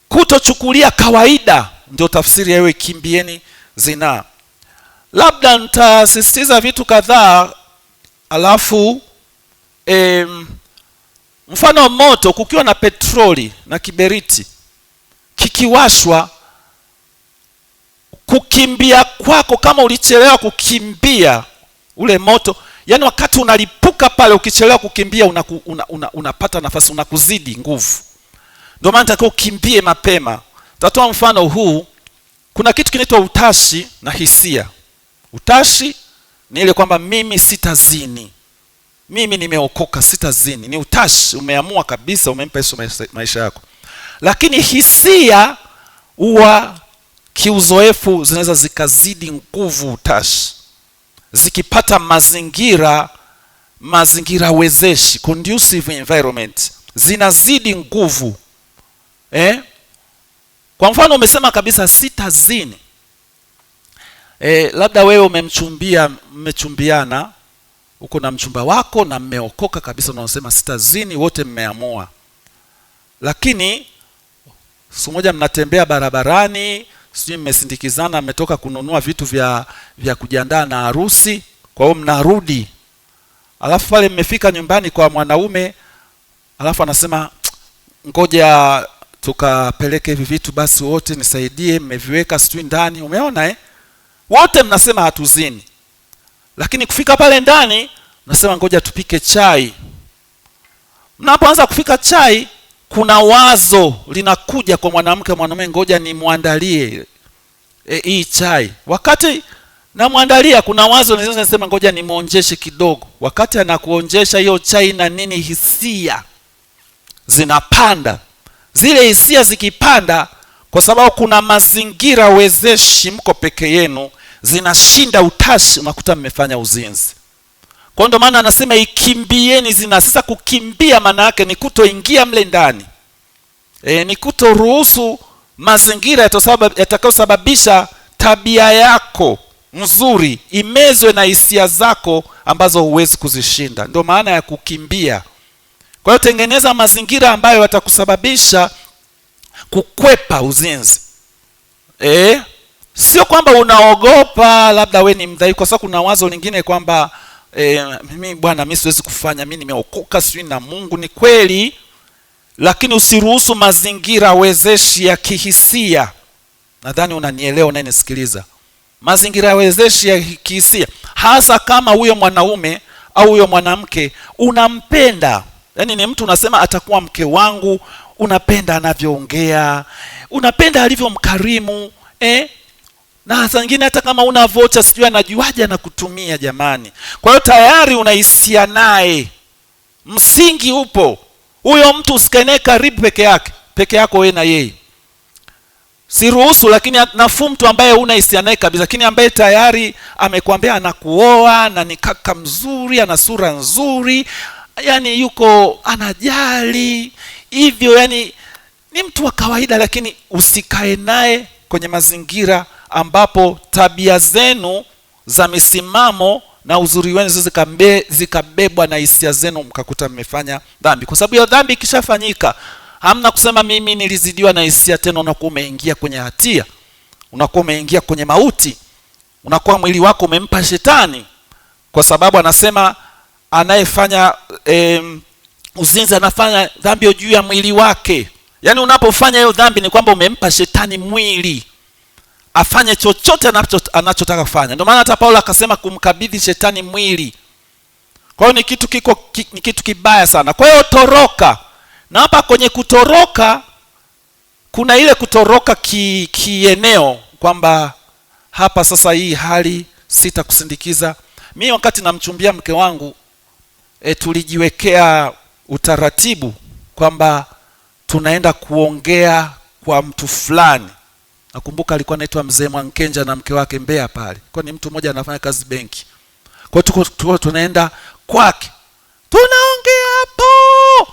kutochukulia kawaida, ndio tafsiri ya kimbieni zinaa. Labda nitasisitiza vitu kadhaa, alafu mfano moto, kukiwa na petroli na kiberiti kikiwashwa, kukimbia kwako, kama ulichelewa kukimbia ule moto, yani wakati unalipuka pale, ukichelewa kukimbia unapata nafasi, unakuzidi nguvu. Ndio maana nataka ukimbie mapema. Tatoa mfano huu. Kuna kitu kinaitwa utashi na hisia. Utashi ni ile kwamba mimi sitazini, mimi nimeokoka, sitazini. Ni utashi, umeamua kabisa, umempa Yesu maisha yako. Lakini hisia huwa kiuzoefu zinaweza zikazidi nguvu utashi, zikipata mazingira wezeshi, conducive environment, zinazidi nguvu. Kwa mfano umesema kabisa sitazini. Labda wewe mmechumbiana, uko na mchumba wako na mmeokoka kabisa, na unasema sitazini, wote mmeamua. Lakini siku moja mnatembea barabarani, sijui mmesindikizana, mmetoka kununua vitu vya kujiandaa na harusi, kwa hiyo mnarudi. Alafu pale mmefika nyumbani kwa mwanaume, alafu anasema ngoja tukapeleke hivi vitu basi, wote nisaidie, mmeviweka sijui ndani. Umeona wote mnasema hatuzini. Lakini kufika pale ndani mnasema ngoja tupike chai. Mnapoanza kupika chai, kuna wazo linakuja kwa mwanamume, ngoja nimwandalie hii chai. Wakati namwandalia, kuna wazo linasema ngoja nimuonjeshe kidogo. Wakati anakuonjesha hiyo chai na nini, hisia zinapanda. Zile hisia zikipanda, kwa sababu kuna mazingira wezeshi, mko peke yenu, zinashinda utashi, unakuta mmefanya uzinzi. Kwa ndio maana anasema ikimbieni zinaa. Sasa kukimbia maana yake ni kutoingia mle ndani, ni kutoruhusu mazingira yatakayosababisha tabia yako nzuri imezwe na hisia zako ambazo huwezi kuzishinda. Ndio maana ya kukimbia. Kwa hiyo tengeneza mazingira ambayo yatakusababisha kukwepa uzinzi. Sio kwamba unaogopa labda we ni mdhaifu, kwa sababu kuna wazo lingine kwamba mimi siwezi kufanya, mimi nimeokoka sio na Mungu. Ni kweli, lakini usiruhusu mazingira wezeshi ya kihisia. Nadhani unanielewa, unanisikiliza. Mazingira wezeshi ya kihisia, hasa kama huyo mwanaume au huyo mwanamke unampenda, yani ni mtu unasema atakuwa mke wangu, unapenda anavyoongea, unapenda alivyomkarimu, na hasa nyingine hata kama una vocha sijui anajuaje anakutumia jamani. Kwa hiyo tayari unahisia naye, msingi upo. Huyo mtu usikae karibu peke yako wewe na yeye. Siruhusu, lakini nafuu mtu ambaye una hisia naye kabisa, lakini ambaye tayari amekwambia anakuoa na ni kaka mzuri, ana sura nzuri, yani yuko anajali hivyo, yani ni mtu wa kawaida, lakini usikae naye kwenye mazingira ambapo tabia zenu za misimamo na uzuri wenu zikabebwa na hisia zenu, mkakuta mmefanya dhambi. Kwa sababu hiyo dhambi ikishafanyika, hamna kusema mimi nilizidiwa na hisia tena. Unakuwa umeingia kwenye hatia, unakuwa umeingia kwenye mauti, unakuwa mwili wako umempa shetani, kwa sababu anasema anayefanya uzinzi anafanya dhambi juu ya mwili wake. Yani unapofanya hiyo dhambi ni kwamba umempa shetani mwili afanye chochote anachotaka kufanya. Ndio maana hata Paulo akasema kumkabidhi shetani mwili. Kwa hiyo ni kitu kibaya sana. Kwa hiyo toroka. Na hapa kwenye kutoroka kuna ile kutoroka kieneo, kwamba hapa sasa hii hali sitakusindikiza. Mimi wakati namchumbia mke wangu, tulijiwekea utaratibu kwamba tunaenda kuongea kwa mtu fulani. Nakumbuka alikuwa anaitwa Mzee Mwankenja na mke wake Mbeya pale. Kwa ni mtu mmoja anafanya kazi benki. Kwa tuko tunaenda kwake. Tunaongea hapo.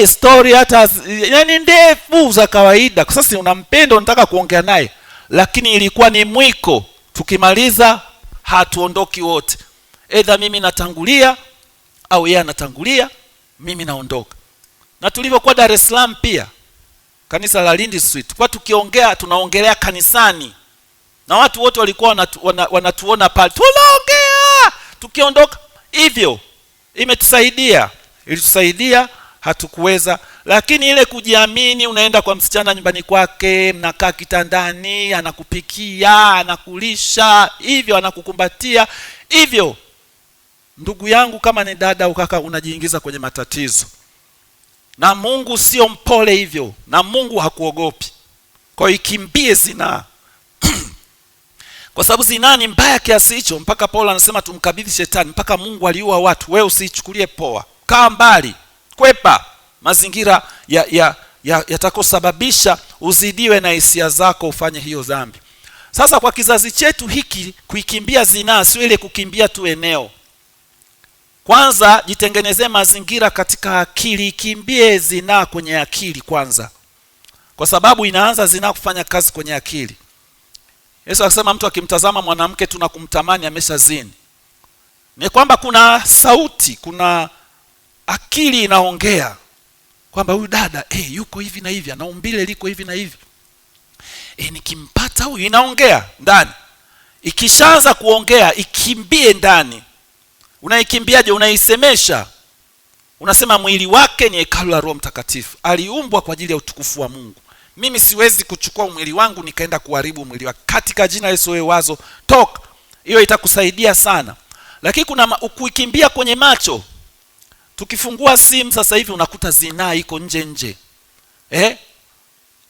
Story hata yani ndefu za kawaida. Kwa sasa unampenda unataka kuongea naye. Lakini ilikuwa ni mwiko. Tukimaliza hatuondoki wote. Either mimi natangulia au yeye anatangulia, mimi naondoka. Na tulivyokuwa Dar es Salaam pia, kanisa la Lindi Street, kwa tukiongea tunaongelea kanisani. Na watu wote walikuwa wanatuona pale. Tunaongea, tukiondoka. Hivyo ilitusaidia hatukuweza. Lakini ile kujiamini, unaenda kwa msichana nyumbani kwake, mnakaa kitandani, anakupikia, anakulisha, hivyo anakukumbatia, hivyo ndugu yangu, kama ni dada au kaka, unajiingiza kwenye matatizo. Na Mungu sio mpole hivyo, na Mungu hakuogopi. Kwa hiyo ikimbie zinaa. Kwa sababu zinaa ni mbaya kiasi hicho mpaka Paulo anasema tumkabidhi shetani, mpaka Mungu aliua watu. Wewe usichukulie poa. Kaa mbali, kwepa mazingira yatakosababisha uzidiwe na hisia zako ufanye hiyo dhambi. Sasa kwa kizazi chetu hiki, kuikimbia zinaa sio ile kukimbia tu eneo. Kwanza jitengenezee mazingira katika akili, kimbie zinaa kwenye akili kwanza. Kwa sababu inaanza zinaa kufanya kazi kwenye akili. Yesu akasema mtu akimtazama mwanamke tu na kumtamani ameshazini. Ni kwamba kuna sauti, kuna akili inaongea kwamba huyu dada yuko hivi na hivi, ana umbile liko hivi na hivi. Nikimpata huyu, inaongea ndani. Ikishaanza kuongea, ikimbie ndani. Unaikimbiaje? Unaisemesha. Unasema mwili wake ni hekalu la Roho Mtakatifu. Aliumbwa kwa ajili ya utukufu wa Mungu. Mimi siwezi kuchukua mwili wangu nikaenda kuharibu mwili wake. Katika jina la Yesu wewe wazo, toka. Hiyo itakusaidia sana. Lakini kuna kuikimbia kwenye macho. Tukifungua simu sasa hivi unakuta zinaa iko nje.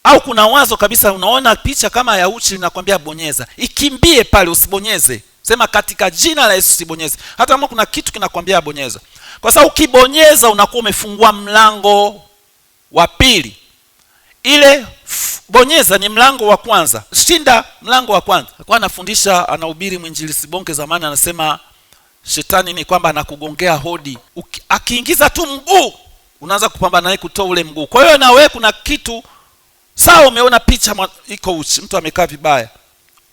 Au kuna wazo kabisa, unaona picha kama ya uchi linakwambia bonyeza. Ikimbie pale, usibonyeze. Sema katika jina la Yesu usibonyeze. Hata kama kuna kitu kinakwambia bonyeza. Kwa sababu ukibonyeza unakuwa umefungua mlango wa pili. Ile bonyeza ni mlango wa kwanza. Shinda mlango wa kwanza. Alikuwa anafundisha, anahubiri mwinjilisti Bonke zamani, anasema shetani ni kwamba anakugongea hodi. Akiingiza tu mguu, unaanza kupambana naye kutoa ule mguu. Kwa hiyo na wewe kuna kitu sawa, umeona picha iko uchi, mtu amekaa vibaya.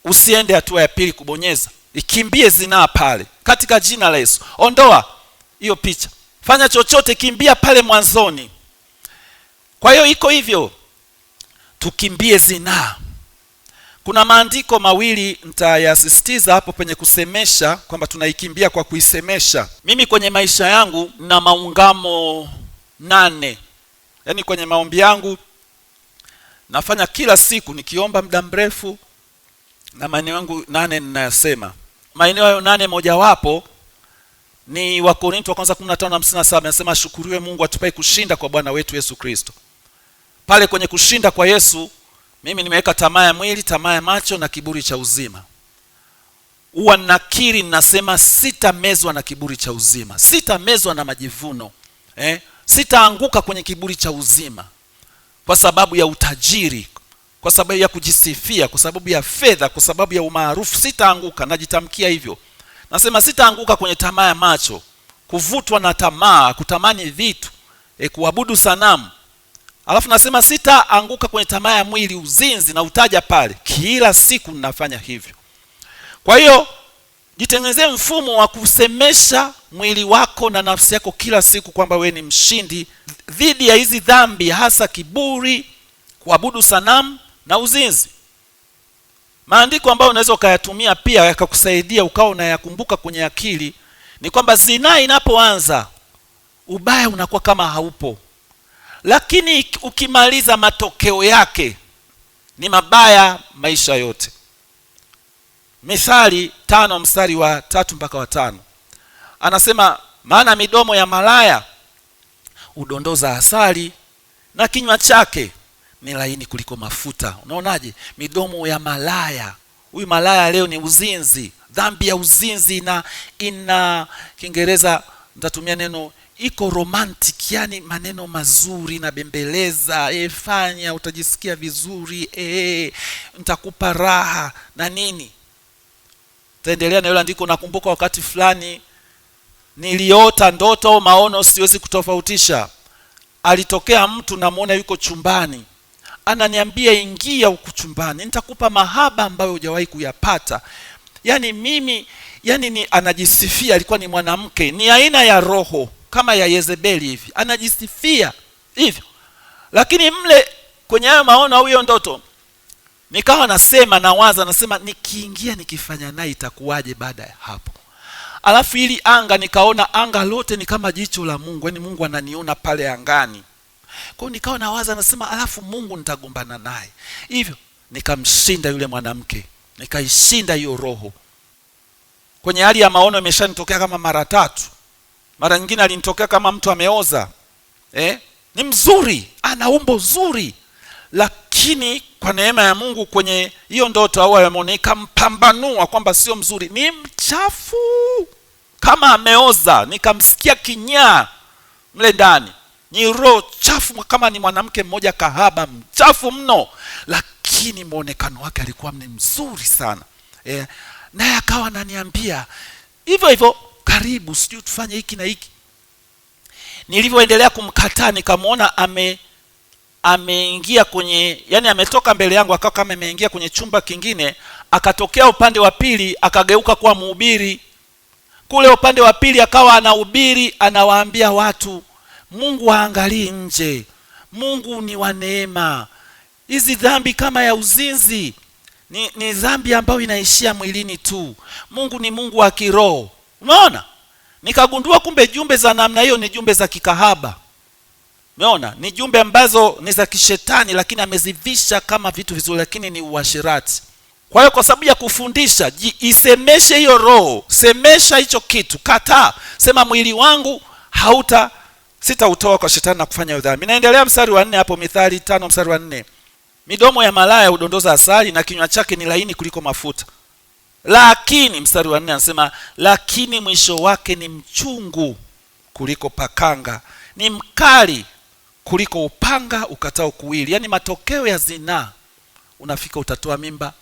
Usiende hatua ya pili kubonyeza. Ikimbie zinaa pale. Katika jina la Yesu. Ondoa hiyo picha. Fanya chochote, kimbia pale mwanzoni. Kwa hiyo iko hivyo. Tukimbie zinaa. Kuna maandiko mawili nitayasisitiza hapo penye kusemesha kwamba tunaikimbia kwa kuisemesha. Mimi kwenye maisha yangu na maungamo 8. Yaani kwenye maombi yangu nafanya kila siku nikiomba muda mrefu, na maeneo yangu 8 ninayasema. Maeneo hayo 8 mojawapo ni Wakorintho wa kwanza 15:57, anasema shukuriwe Mungu atupaye kushinda kwa Bwana wetu Yesu Kristo. Pale kwenye kushinda kwa Yesu, mimi nimeweka tamaa ya mwili, tamaa ya macho na kiburi cha uzima. Huwa nakiri, ninasema sitamezwa na kiburi cha uzima. Sitamezwa na majivuno. Sitaanguka kwenye kiburi cha uzima. Kwa sababu ya utajiri, kwa sababu ya kujisifia, kwa sababu ya fedha, kwa sababu ya umaarufu, sitaanguka. Najitamkia hivyo. Nasema sitaanguka kwenye tamaa ya macho, kuvutwa na tamaa, kutamani vitu, kuabudu sanamu. Alafu nasema sitaanguka kwenye tamaa ya mwili, uzinzi na utaja pale. Kila siku ninafanya hivyo. Kwa hiyo jitengenezee mfumo wa kusemesha mwili wako na nafsi yako kila siku kwamba wewe ni mshindi dhidi ya hizi dhambi, hasa kiburi, kuabudu sanamu na uzinzi. Maandiko ambayo unaweza ukayatumia pia yakakusaidia ukao unayakumbuka kwenye akili ni kwamba zinaa inapoanza, ubaya unakuwa kama haupo. Lakini ukimaliza, matokeo yake ni mabaya maisha yote. Mithali 5 mstari wa 3 mpaka wa 5. Anasema maana midomo ya malaya udondoza asali na kinywa chake ni laini kuliko mafuta. Unaonaje? Midomo ya malaya. Huyu malaya leo ni uzinzi. Dhambi ya uzinzi ina Kiingereza nitatumia neno iko romantic, yani maneno mazuri na bembeleza, fanya utajisikia vizuri, nitakupa raha na nini. Taendelea na yule andiko. Nakumbuka wakati fulani niliota ndoto au maono, siwezi kutofautisha. Alitokea mtu namuona yuko chumbani, ananiambia ingia huko chumbani, nitakupa mahaba ambayo hujawahi kuyapata. Yani mimi, yani ni anajisifia, alikuwa ni mwanamke, ni aina ya roho kama ya Yezebeli hivi, anajisifia hivyo. Lakini mle kwenye hayo maono au hiyo ndoto, nikawa nasema nikiingia nikifanya naye itakuwaje baada ya hapo. Alafu ili anga, nikaona anga lote ni kama jicho la Mungu, yani Mungu ananiona pale angani. Kwa hiyo nikawa nasema alafu Mungu nitagombana naye. Hivyo nikamshinda yule mwanamke, nikaishinda hiyo roho. Kwenye hali ya maono imeshanitokea kama mara 3. Mara nyingine alinitokea kama mtu ameoza. Ni mzuri, ana umbo zuri, lakini kwa neema ya Mungu kwenye hiyo ndoto au maono ikampambanua kwamba sio mzuri, ni mchafu kama ameoza. Nikamsikia kinyaa mle ndani, ni roho chafu kama ni mwanamke mmoja kahaba mchafu mno, lakini muonekano wake alikuwa ni mzuri sana. Naye akawa ananiambia hivyo, karibu sijui tufanye hiki na hiki. Nilivyoendelea kumkataa, nikamwona ameingia kwenye, yani ametoka mbele yangu akawa kama ameingia kwenye chumba kingine, akatokea upande wa pili akageuka kuwa mhubiri. Kule upande wa pili akawa anahubiri, anawaambia watu Mungu haangalii nje, Mungu ni wa neema. Hizi dhambi kama ya uzinzi ni dhambi ambayo inaishia mwilini tu. Mungu ni Mungu wa kiroho. Umeona? Nikagundua kumbe jumbe za namna hiyo ni jumbe za kikahaba. Umeona? Ni jumbe ambazo ni za kishetani, lakini amezivisha kama vitu vizuri, lakini ni uasherati. Kwa hiyo kwa sababu ya kufundisha, isemeshe hiyo roho, semesha hicho kitu, kataa. Sema mwili wangu sitautoa kwa shetani na kufanya dhambi. Naendelea mstari wa 4 hapo, Mithali 5 mstari wa 4. Midomo ya malaya hudondoza asali na kinywa chake ni laini kuliko mafuta. Lakini mstari wa 4 anasema, lakini mwisho wake ni mchungu kuliko pakanga, ni mkali kuliko upanga ukatao kuwili. Yani matokeo ya zinaa, unafika utatoa mimba,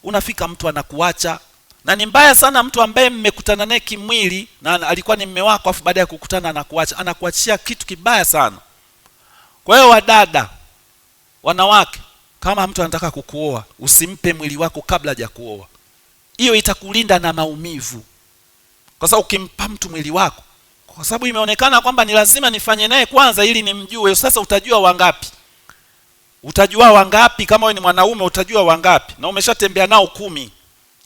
unafika mtu anakuacha. Na ni mbaya sana mtu ambaye mmekutana naye kimwili na alikuwa ni mume wako, afu baada ya kukutana anakuacha, anakuachia kitu kibaya sana. Kwa hiyo wadada, wanawake, kama mtu anataka kukuoa, usimpe mwili wako kabla hajakuoa. Hiyo itakulinda na maumivu. Kwa sababu ukimpa mtu mwili wako, kwa sababu imeonekana kwamba ni lazima nifanye naye kwanza ili nimjue, sasa utajua wangapi? Utajua wangapi? Kama wewe ni mwanaume utajua wangapi? Na umeshatembea nao 10.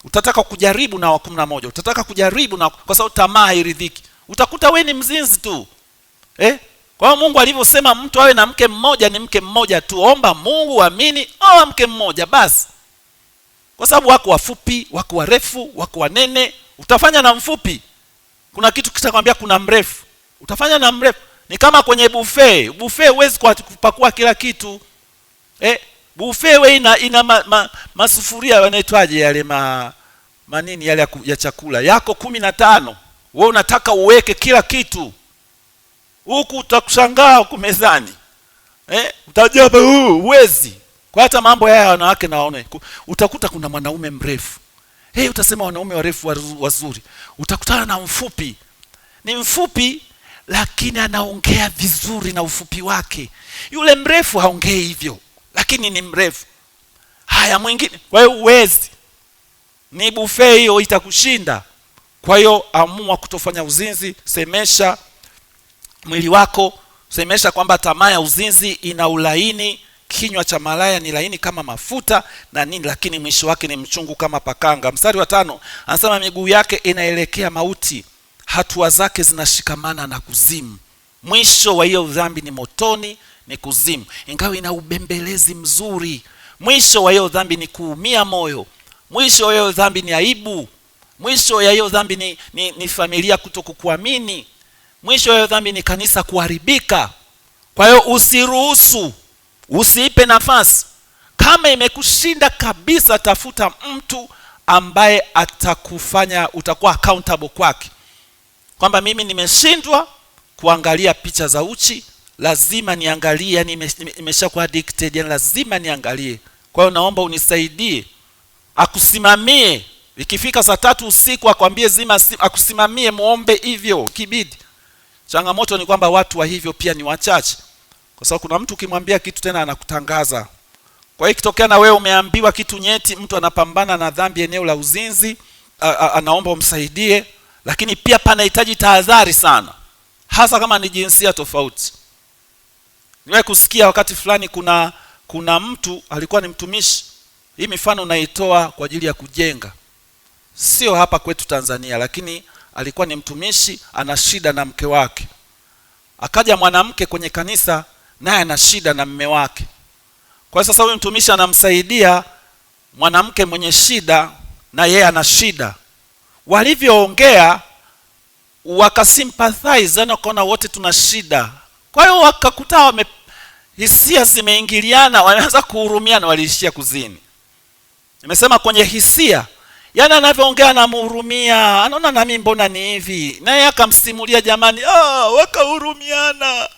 Utataka kujaribu na wa 11. Utataka kujaribu na, kwa sababu tamaa hairidhiki. Utakuta wewe ni mzinzi tu. Kwa hiyo Mungu alivyosema mtu awe na mke mmoja, ni mke mmoja tu. Omba Mungu, amini, oa mke mmoja basi. Kwa sababu wako wafupi, wako warefu, wako wanene. Utafanya na mfupi. Kuna kitu kitakwambia kuna mrefu. Utafanya na mrefu. Ni kama kwenye buffet. Buffet huwezi kupakua kila kitu. Buffet wewe ina masufuria wanaitwaje yale manini yale ya chakula. Yako 15. Wewe unataka uweke kila kitu. Huku utakushangaa huku mezani. Utajua hapa uwezi. Kwa hata mambo haya wanawake naone. Utakuta kuna mwanaume mrefu. Utasema wanaume warefu wazuri. Utakutana na mfupi. Ni mfupi lakini anaongea vizuri na ufupi wake. Yule mrefu haongei hivyo, lakini ni mrefu. Haya mwingine, kwa hiyo uwezi. Ni buffet hiyo itakushinda. Kwa hiyo amua kutofanya uzinzi, semesha mwili wako, semesha kwamba tamaa ya uzinzi ina ulaini, kinywa cha malaya ni laini kama mafuta na nini, lakini mwisho wake ni mchungu kama pakanga. Mstari wa 5 anasema miguu yake inaelekea mauti, hatua zake zinashikamana na kuzimu. Mwisho wa hiyo dhambi ni motoni, ni kuzimu. Ingawa ina ubembelezi mzuri, mwisho wa hiyo dhambi ni kuumia moyo. Mwisho wa hiyo dhambi ni aibu. Mwisho wa hiyo dhambi ni familia kutokukuamini. Mwisho wa hiyo dhambi ni kanisa kuharibika. Kwa hiyo usiruhusu, usiipe nafasi. Kama imekushinda kabisa, tafuta mtu ambaye atakufanya utakuwa accountable kwake. kwamba mimi nimeshindwa kuangalia picha za uchi, lazima niangalie, yani nimeshakuwa addicted, yani lazima niangalie. Kwa hiyo naomba unisaidie, akusimamie. Ikifika saa 3 usiku akwambie zima simu, akusimamie, muombe hivyo kibidi. Changamoto ni kwamba watu wa hivyo pia ni wachache, kwa sababu kuna mtu ukimwambia kitu tena anakutangaza. Kwa hiyo ikitokea na wewe umeambiwa kitu nyeti, mtu anapambana na dhambi eneo la uzinzi, anaomba umsaidie, lakini pia panahitaji tahadhari sana, hasa kama ni jinsia tofauti. Niwe kusikia wakati fulani kuna mtu alikuwa ni mtumishi. Hii mifano naitoa kwa ajili ya kujenga, sio hapa kwetu Tanzania, lakini alikuwa ni mtumishi, ana shida na mke wake. Akaja mwanamke kwenye kanisa, naye ana shida na mume wake. Kwa sasa huyu mtumishi anamsaidia mwanamke mwenye shida, na yeye ana shida. Walivyoongea wakasympathize, na kuona wote tuna shida. Kwa hiyo wakakuta hisia zimeingiliana, wanaanza kuhurumiana, waliishia kuzini. Nimesema kwenye hisia, yani anavyoongea anamhurumia, anaona na mimi mbona ni hivi, naye akamsimulia, jamani, wakahurumiana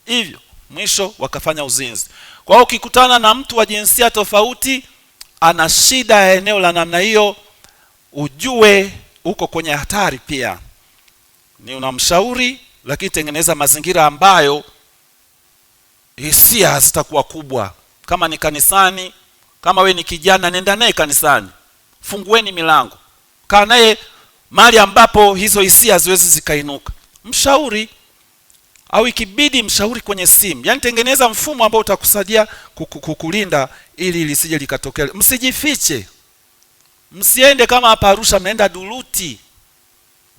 hivyo, mwisho wakafanya uzinzi. Kwa hiyo ukikutana na mtu wa jinsia tofauti ana shida ya eneo la namna hiyo, ujue uko kwenye hatari pia. Ni unamshauri, lakini tengeneza mazingira ambayo hisia hazitakuwa kubwa. Kama ni kanisani, kama we ni kijana, nenda naye kanisani, fungueni milango, kaa naye mahali ambapo hizo hisia haziwezi zikainuka, mshauri, au ikibidi mshauri kwenye simu. Yani tengeneza mfumo ambao utakusaidia kukulinda ili lisije likatokea. Msijifiche, msiende kama hapa Arusha mnaenda Duluti.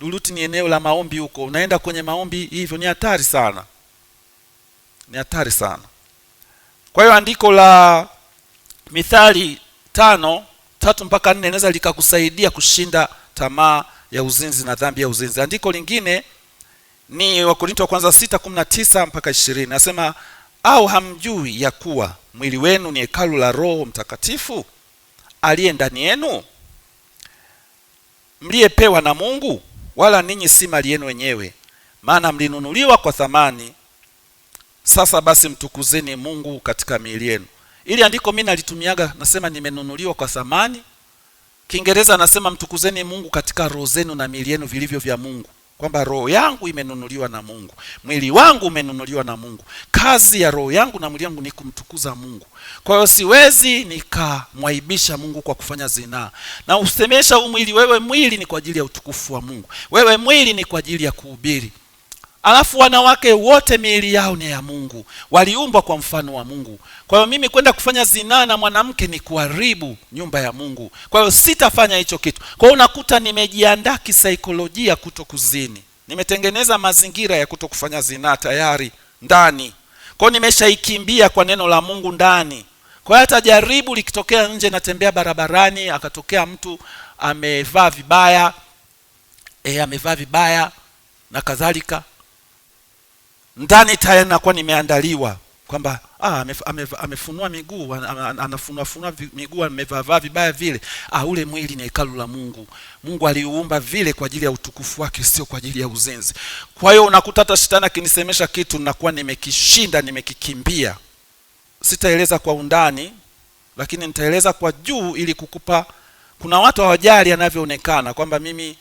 Duluti ni eneo la maombi huko, unaenda kwenye maombi hivyo, ni hatari sana, ni hatari sana. Kwa hiyo andiko la Mithali 5:3-4 inaweza likakusaidia kushinda tamaa ya uzinzi na dhambi ya uzinzi. Andiko lingine ni Wakorintho wa kwanza 6:19-20. Nasema, au hamjui ya kuwa mwili wenu ni hekalu la Roho Mtakatifu aliye ndani yenu, mliyepewa na Mungu, wala ninyi si mali yenu wenyewe, maana mlinunuliwa kwa thamani. Sasa basi mtukuzeni Mungu katika miili yenu. Ili andiko mimi nalitumiaga, nasema nimenunuliwa kwa thamani. Kiingereza nasema mtukuzeni Mungu katika roho zenu na miili yenu vilivyo vya Mungu, kwamba roho yangu imenunuliwa na Mungu, mwili wangu umenunuliwa na Mungu. Kazi ya roho yangu na mwili wangu ni kumtukuza Mungu. Kwa hiyo siwezi nikamwaibisha Mungu kwa kufanya zinaa. Na usemesha mwili, wewe mwili ni kwa ajili ya utukufu wa Mungu, wewe mwili ni kwa ajili ya kuhubiri. Alafu wanawake wote miili yao ni ya Mungu, waliumbwa kwa mfano wa Mungu. Kwa hiyo mimi kwenda kufanya zinaa na mwanamke ni kuharibu nyumba ya Mungu. Kwa hiyo sitafanya hicho kitu. Kwa hiyo unakuta nimejiandaa kisaikolojia kutokuzini, nimetengeneza mazingira ya kutokufanya zinaa tayari ndani. Kwa hiyo nimeshaikimbia kwa neno la Mungu ndani. Kwa hiyo hata jaribu likitokea nje, natembea barabarani, akatokea mtu amevaa vibaya, amevaa vibaya na kadhalika, ndani tayari nakuwa nimeandaliwa kwamba amefunua miguu, anafunua miguu, amevaa vibaya vile. Ule mwili ni hekalu la Mungu. Mungu aliuumba vile kwa ajili ya utukufu wake, sio kwa ajili ya uzinzi. Kwa hiyo unakuta hata shetani akinisemesha kitu nakuwa nimekishinda, nimekikimbia. Sitaeleza kwa undani, lakini nitaeleza kwa juu ili kukupa. Kuna watu hawajali anavyoonekana kwamba mimi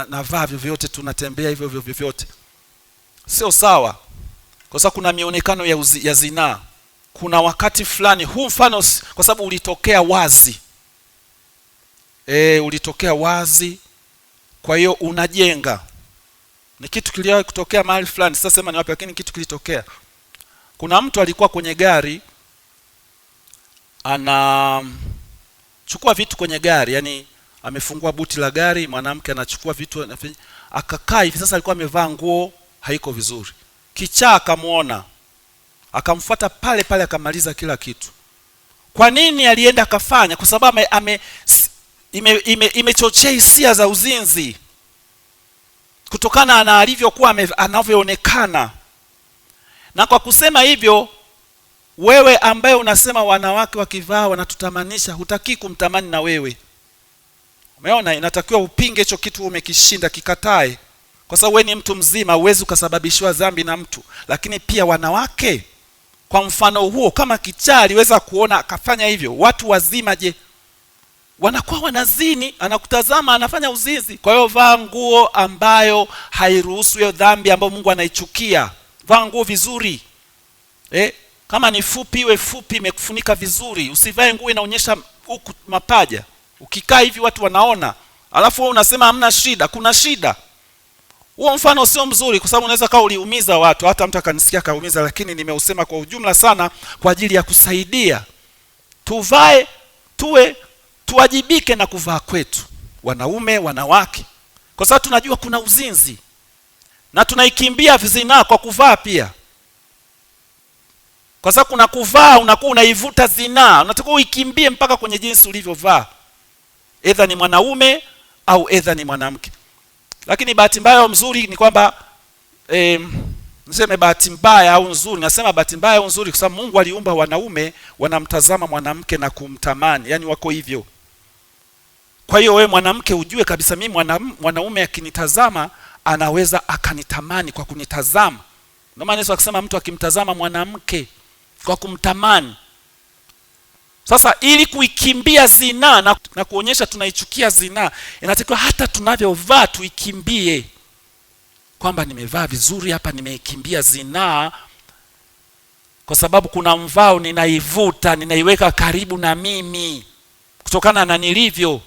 navaa vyovyote, tunatembea hivyo vyovyote. Sio sawa, kwa sababu kuna mionekano ya zinaa. Kuna wakati fulani, huu mfano kwa sababu ulitokea wazi, ulitokea wazi. Kwa hiyo unajenga, ni kitu kiliwahi kutokea mahali fulani, sasa sema ni wapi, lakini kitu kilitokea. Kuna mtu alikuwa kwenye gari, anachukua vitu kwenye gari, yani amefungua buti la gari, mwanamke anachukua vitu, akakaa hivi. Sasa alikuwa amevaa nguo haiko vizuri, kichaa akamuona, akamfuata pale pale, akamaliza kila kitu. Kwa nini alienda akafanya? Kwa sababu imechochea hisia za uzinzi kutokana na alivyokuwa anavyoonekana. Na kwa kusema hivyo, wewe ambaye unasema wanawake wakivaa wanatutamanisha, hutaki kumtamani na wewe. Umeona, inatakiwa upinge hicho kitu umekishinda, kikatae, kwa sababu wewe ni mtu mzima, huwezi ukasababishiwa dhambi na mtu. Lakini pia wanawake, kwa mfano huo, kama kichaa aliweza kuona akafanya hivyo, watu wazima je, wanakuwa wanazini, anakutazama anafanya uzinzi. Kwa hiyo vaa nguo ambayo hairuhusu hiyo dhambi ambayo Mungu anaichukia. Vaa nguo vizuri. Kama ni fupi iwe fupi, imekufunika vizuri. Usivae nguo inaonyesha huku mapaja. Ukikaa hivi watu wanaona, alafu wewe unasema hamna shida. Kuna shida. Huo mfano sio mzuri, kwa sababu unaweza kaa uliumiza watu, hata mtu akanisikia kaumiza. Lakini nimeusema kwa ujumla sana kwa ajili ya kusaidia tuvae, tuwajibike na kuvaa kwetu, wanaume, wanawake, kwa sababu tunajua kuna uzinzi na tunaikimbia zinaa kwa kuvaa pia. Kwa sababu kuna kuvaa unakuwa unaivuta zinaa, unatakiwa uikimbie mpaka kwenye jinsi ulivyovaa, either ni mwanaume au either ni mwanamke. Lakini bahati mbaya au mzuri ni kwamba niseme bahati mbaya au nzuri, nasema bahati mbaya au nzuri kwa sababu Mungu aliumba wanaume wanamtazama mwanamke na kumtamani, yani wako hivyo. Kwa hiyo wewe mwanamke ujue kabisa mimi mwanaume akinitazama anaweza akanitamani kwa kunitazama. Ndio maana Yesu akisema mtu akimtazama mwanamke kwa kumtamani. Sasa ili kuikimbia zinaa na kuonyesha tunaichukia zinaa, inatakiwa hata tunavyovaa tuikimbie, kwamba nimevaa vizuri hapa, nimeikimbia zinaa, kwa sababu kuna mvao ninaivuta, ninaiweka karibu na mimi kutokana na nilivyo.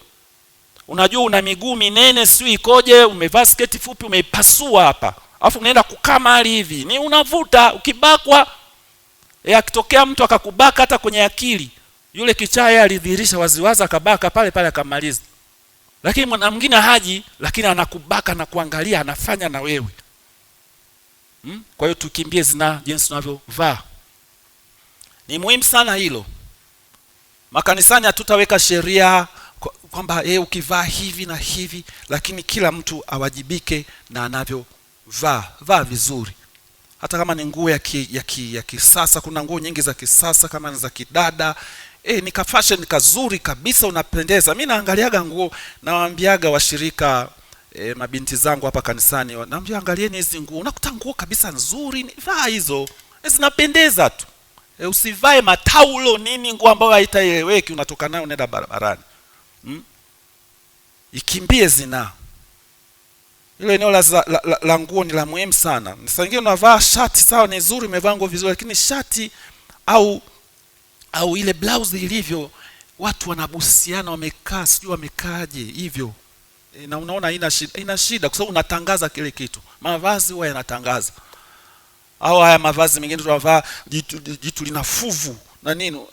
Unajua una miguu minene sio ikoje, umevaa sketi fupi umeipasua hapa, alafu unaenda kukaa mahali hivi, ni unavuta. Ukibakwa, akitokea mtu akakubaka hata kwenye akili, yule kichaa yeye alidhihirisha waziwazi, akabaka pale pale akamaliza. Lakini mwana mwingine haji, lakini anakubaka na kuangalia anafanya na wewe. Kwa hiyo tukimbie zinaa jinsi tunavyovaa. Ni muhimu sana hilo. Makanisani hatutaweka sheria kwamba ukivaa hivi na hivi, lakini kila mtu awajibike na anavyovaa. Vaa vizuri. Hata kama ni nguo ya kisasa, kuna nguo nyingi za kisasa kama ni za kidada, ni ka fashion kazuri kabisa, unapendeza. Mimi naangaliaga nguo, nawaambiaga washirika mabinti zangu hapa kanisani, naambia angalieni hizi nguo, unakuta nguo kabisa nzuri, vaa hizo. Zinapendeza tu. Usivae mataulo nini, nguo ambayo haitaeleweki unatoka nayo unaenda barabarani. Ikimbie zinaa. Ile eneo la nguo ni la muhimu sana. Sasa ingine unavaa shati sawa, ni nzuri, umevaa nguo vizuri, lakini shati au ile blouse ilivyo, watu wanabusiana, wamekaa sijui wamekaaje hivyo. Na unaona ina shida kwa sababu unatangaza kile kitu. Mavazi huwa yanatangaza. Au haya mavazi mengine tunavaa jitu lina fuvu na nini.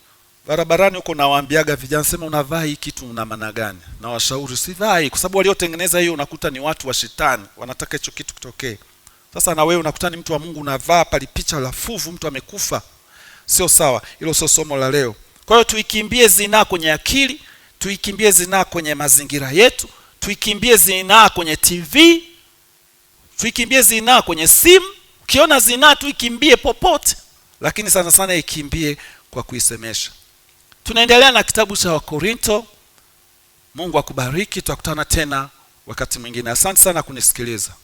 Barabarani huko nawaambiaga vijana, sema unavaa hii kitu una maana gani? Na washauri sivai, kwa sababu waliotengeneza hiyo unakuta ni watu wa shetani, wanataka hicho kitu kitokee. Sasa na wewe unakuta ni mtu wa Mungu unavaa pale picha la fuvu, mtu amekufa. Sio sawa. Hilo sio somo la leo. Kwa hiyo tuikimbie zinaa kwenye akili, tuikimbie zinaa kwenye mazingira yetu, tuikimbie zinaa kwenye TV, tuikimbie zinaa kwenye simu. Ukiona zinaa tuikimbie popote, lakini sana sana ikimbie kwa kuisemesha. Tunaendelea na kitabu cha Wakorinto. Mungu akubariki, tutakutana tena wakati mwingine. Asante sana kunisikiliza.